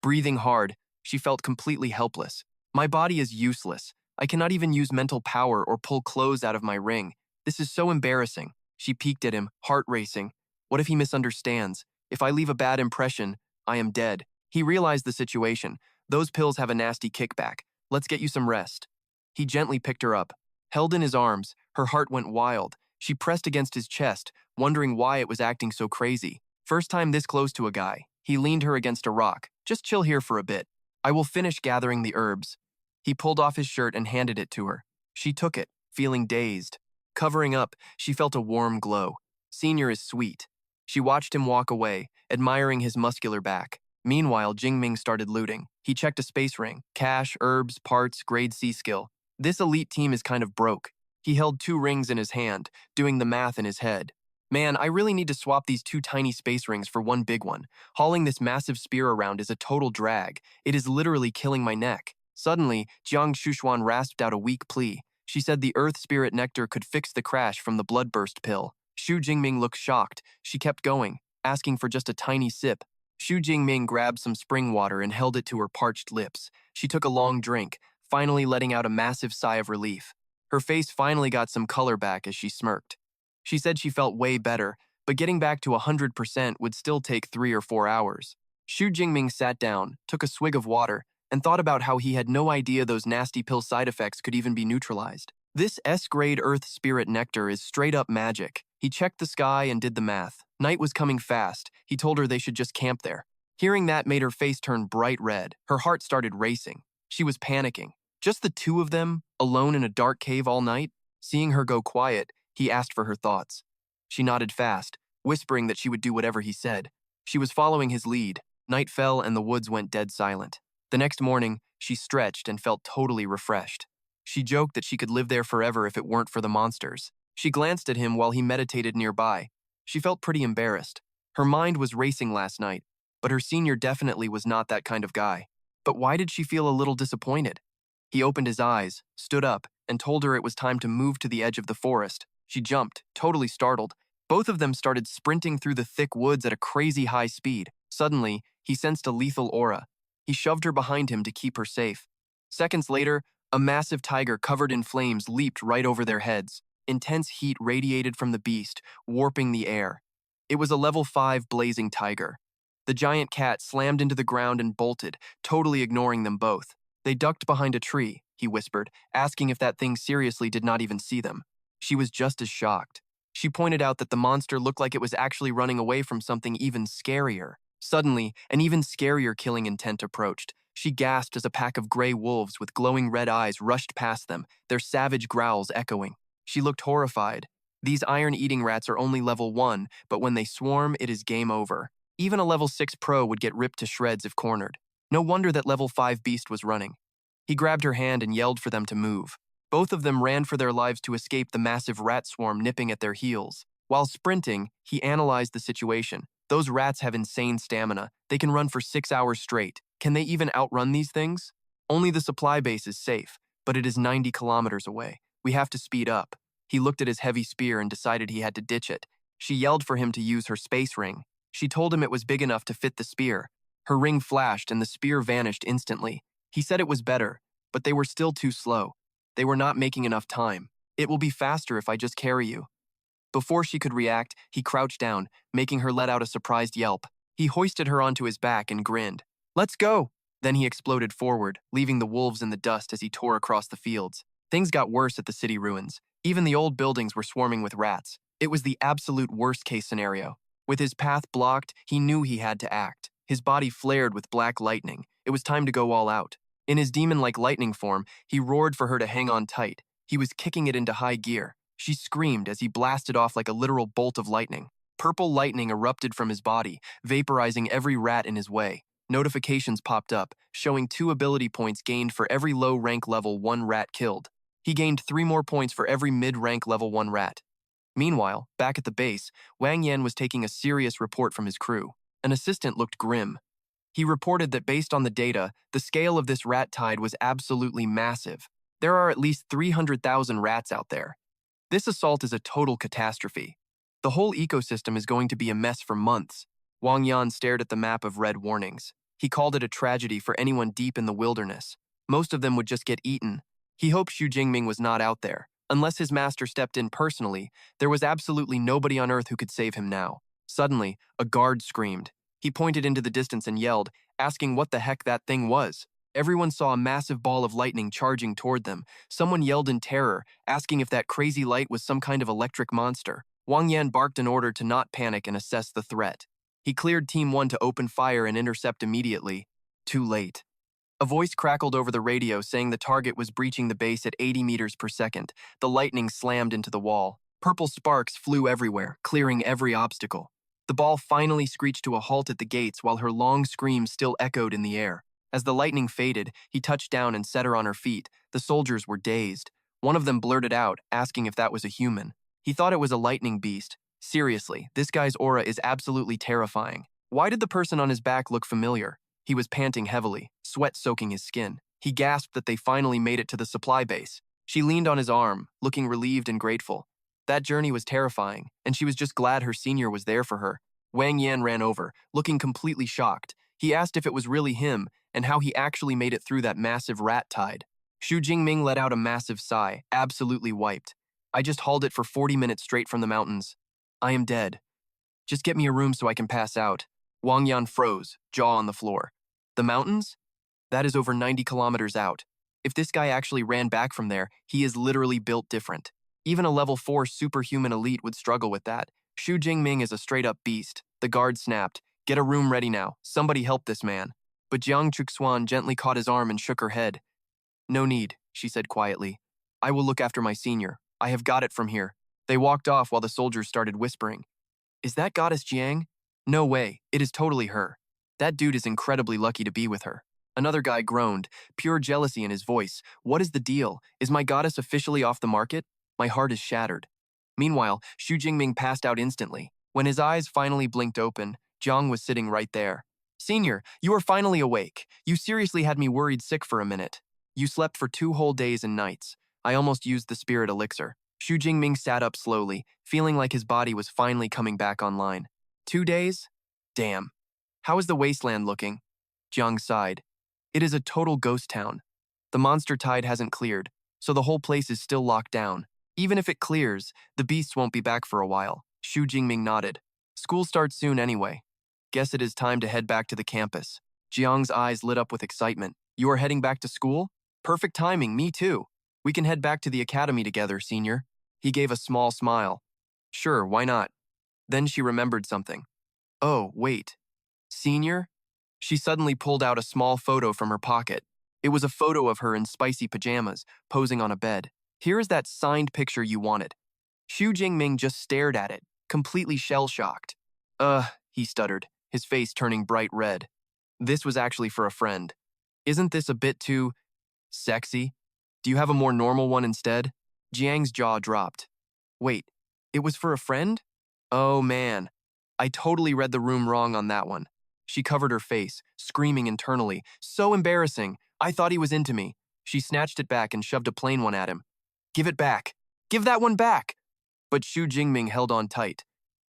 Breathing hard, she felt completely helpless. My body is useless. I cannot even use mental power or pull clothes out of my ring. This is so embarrassing. She peeked at him, heart racing. What if he misunderstands? If I leave a bad impression, I am dead. He realized the situation. Those pills have a nasty kickback. Let's get you some rest. He gently picked her up. Held in his arms, her heart went wild. She pressed against his chest, wondering why it was acting so crazy. First time this close to a guy. He leaned her against a rock. Just chill here for a bit. I will finish gathering the herbs. He pulled off his shirt and handed it to her. She took it, feeling dazed. Covering up, she felt a warm glow. Senior is sweet. She watched him walk away, admiring his muscular back. Meanwhile, Jingming started looting. He checked a space ring, cash, herbs, parts, grade C skill. This elite team is kind of broke. He held 2 rings in his hand, doing the math in his head. Man, I really need to swap these 2 tiny space rings for one big one. Hauling this massive spear around is a total drag. It is literally killing my neck. Suddenly, Jiang Chushuan rasped out a weak plea. She said the Earth Spirit Nectar could fix the crash from the bloodburst pill. Hua Jingming looked shocked. She kept going, asking for just a tiny sip. Hua Jingming grabbed some spring water and held it to her parched lips. She took a long drink, finally letting out a massive sigh of relief. Her face finally got some color back as she smirked. She said she felt way better, but getting back to 100% would still take 3 or 4 hours. Hua Jingming sat down, took a swig of water, and thought about how he had no idea those nasty pill side effects could even be neutralized. This S-grade Earth Spirit Nectar is straight up magic. He checked the sky and did the math. Night was coming fast. He told her they should just camp there. Hearing that made her face turn bright red. Her heart started racing. She was panicking. Just the 2 of them, alone in a dark cave all night? Seeing her go quiet, he asked for her thoughts. She nodded fast, whispering that she would do whatever he said. She was following his lead. Night fell and the woods went dead silent. The next morning, she stretched and felt totally refreshed. She joked that she could live there forever if it weren't for the monsters. She glanced at him while he meditated nearby. She felt pretty embarrassed. Her mind was racing last night, but her senior definitely was not that kind of guy. But why did she feel a little disappointed? He opened his eyes, stood up, and told her it was time to move to the edge of the forest. She jumped, totally startled. Both of them started sprinting through the thick woods at a crazy high speed. Suddenly, he sensed a lethal aura. He shoved her behind him to keep her safe. Seconds later, a massive tiger covered in flames leaped right over their heads. Intense heat radiated from the beast, warping the air. It was a level 5 blazing tiger. The giant cat slammed into the ground and bolted, totally ignoring them both. They ducked behind a tree, he whispered, asking if that thing seriously did not even see them. She was just as shocked. She pointed out that the monster looked like it was actually running away from something even scarier. Suddenly, an even scarier killing intent approached. She gasped as a pack of gray wolves with glowing red eyes rushed past them, their savage growls echoing. She looked horrified. These iron-eating rats are only level 1, but when they swarm, it is game over. Even a level 6 pro would get ripped to shreds if cornered. No wonder that level 5 beast was running. He grabbed her hand and yelled for them to move. Both of them ran for their lives to escape the massive rat swarm nipping at their heels. While sprinting, he analyzed the situation. Those rats have insane stamina. They can run for 6 hours straight. Can they even outrun these things? Only the supply base is safe, but it is 90 kilometers away. We have to speed up. He looked at his heavy spear and decided he had to ditch it. She yelled for him to use her space ring. She told him it was big enough to fit the spear. Her ring flashed and the spear vanished instantly. He said it was better, but they were still too slow. They were not making enough time. It will be faster if I just carry you. Before she could react, he crouched down, making her let out a surprised yelp. He hoisted her onto his back and grinned. "Let's go!" Then he exploded forward, leaving the wolves in the dust as he tore across the fields. Things got worse at the city ruins. Even the old buildings were swarming with rats. It was the absolute worst-case scenario. With his path blocked, he knew he had to act. His body flared with black lightning. It was time to go all out. In his demon-like lightning form, he roared for her to hang on tight. He was kicking it into high gear. She screamed as he blasted off like a literal bolt of lightning. Purple lightning erupted from his body, vaporizing every rat in his way. Notifications popped up, showing 2 ability points gained for every low-rank level 1 rat killed. He gained 3 more points for every mid-rank level 1 rat. Meanwhile, back at the base, Wang Yan was taking a serious report from his crew. An assistant looked grim. He reported that based on the data, the scale of this rat tide was absolutely massive. There are at least 300,000 rats out there. This assault is a total catastrophe. The whole ecosystem is going to be a mess for months. Wang Yan stared at the map of red warnings. He called it a tragedy for anyone deep in the wilderness. Most of them would just get eaten. He hoped Hua Jingming was not out there. Unless his master stepped in personally, there was absolutely nobody on Earth who could save him now. Suddenly, a guard screamed. He pointed into the distance and yelled, asking what the heck that thing was. Everyone saw a massive ball of lightning charging toward them. Someone yelled in terror, asking if that crazy light was some kind of electric monster. Wang Yan barked an order to not panic and assess the threat. He cleared Team 1 to open fire and intercept immediately. Too late. A voice crackled over the radio saying the target was breaching the base at 80 meters per second. The lightning slammed into the wall. Purple sparks flew everywhere, clearing every obstacle. The ball finally screeched to a halt at the gates while her long scream still echoed in the air. As the lightning faded, he touched down and set her on her feet. The soldiers were dazed. One of them blurted out, asking if that was a human. He thought it was a lightning beast. Seriously, this guy's aura is absolutely terrifying. Why did the person on his back look familiar? He was panting heavily, sweat soaking his skin. He gasped that they finally made it to the supply base. She leaned on his arm, looking relieved and grateful. That journey was terrifying, and she was just glad her senior was there for her. Wang Yan ran over, looking completely shocked. He asked if it was really him, and how he actually made it through that massive rat tide. Hua Jingming let out a massive sigh, absolutely wiped. I just hauled it for 40 minutes straight from the mountains. I am dead. Just get me a room so I can pass out. Wang Yan froze, jaw on the floor. The mountains? That is over 90 kilometers out. If this guy actually ran back from there, he is literally built different. Even a level 4 superhuman elite would struggle with that. Hua Jingming is a straight-up beast. The guard snapped. Get a room ready now. Somebody help this man. But Jiang Chuxuan gently caught his arm and shook her head. No need, she said quietly. I will look after my senior. I have got it from here. They walked off while the soldiers started whispering. Is that goddess Jiang? No way, it is totally her. That dude is incredibly lucky to be with her. Another guy groaned, pure jealousy in his voice. What is the deal? Is my goddess officially off the market? My heart is shattered. Meanwhile, Hua Jingming passed out instantly. When his eyes finally blinked open, Jiang was sitting right there. Senior, you are finally awake. You seriously had me worried sick for a minute. You slept for 2 whole days and nights. I almost used the spirit elixir. Hua Jingming sat up slowly, feeling like his body was finally coming back online. 2 days? Damn. How is the wasteland looking? Jiang sighed. It is a total ghost town. The monster tide hasn't cleared, so the whole place is still locked down. Even if it clears, the beasts won't be back for a while. Hua Jingming nodded. School starts soon anyway. Guess it is time to head back to the campus. Jiang's eyes lit up with excitement. You are heading back to school? Perfect timing, me too. We can head back to the academy together, senior. He gave a small smile. Sure, why not? Then she remembered something. Oh, wait. Senior? She suddenly pulled out a small photo from her pocket. It was a photo of her in spicy pajamas, posing on a bed. Here is that signed picture you wanted. Hua Jingming just stared at it, completely shell-shocked. He stuttered, his face turning bright red. This was actually for a friend. Isn't this a bit too sexy? Do you have a more normal one instead? Jiang's jaw dropped. Wait, it was for a friend? Oh man, I totally read the room wrong on that one. She covered her face, screaming internally, so embarrassing, I thought he was into me. She snatched it back and shoved a plain one at him. Give it back. Give that one back. But Hua Jingming held on tight.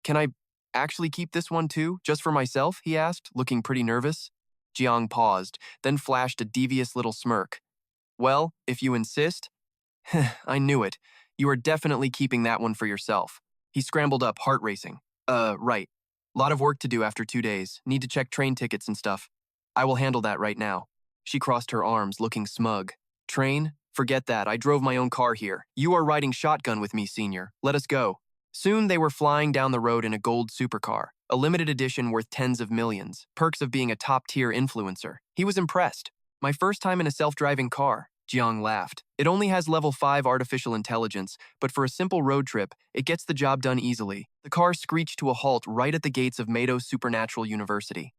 Can I actually keep this one too, just for myself? He asked, looking pretty nervous. Jiang paused, then flashed a devious little smirk. Well, if you insist. I knew it. You are definitely keeping that one for yourself. He scrambled up, heart racing. Right. Lot of work to do after 2 days. Need to check train tickets and stuff. I will handle that right now. She crossed her arms, looking smug. Train? Forget that. I drove my own car here. You are riding shotgun with me, senior. Let us go. Soon they were flying down the road in a gold supercar, a limited edition worth tens of millions, perks of being a top-tier influencer. He was impressed. My first time in a self-driving car. Jiang laughed. It only has level 5 artificial intelligence, but for a simple road trip, it gets the job done easily. The car screeched to a halt right at the gates of Meido Supernatural University.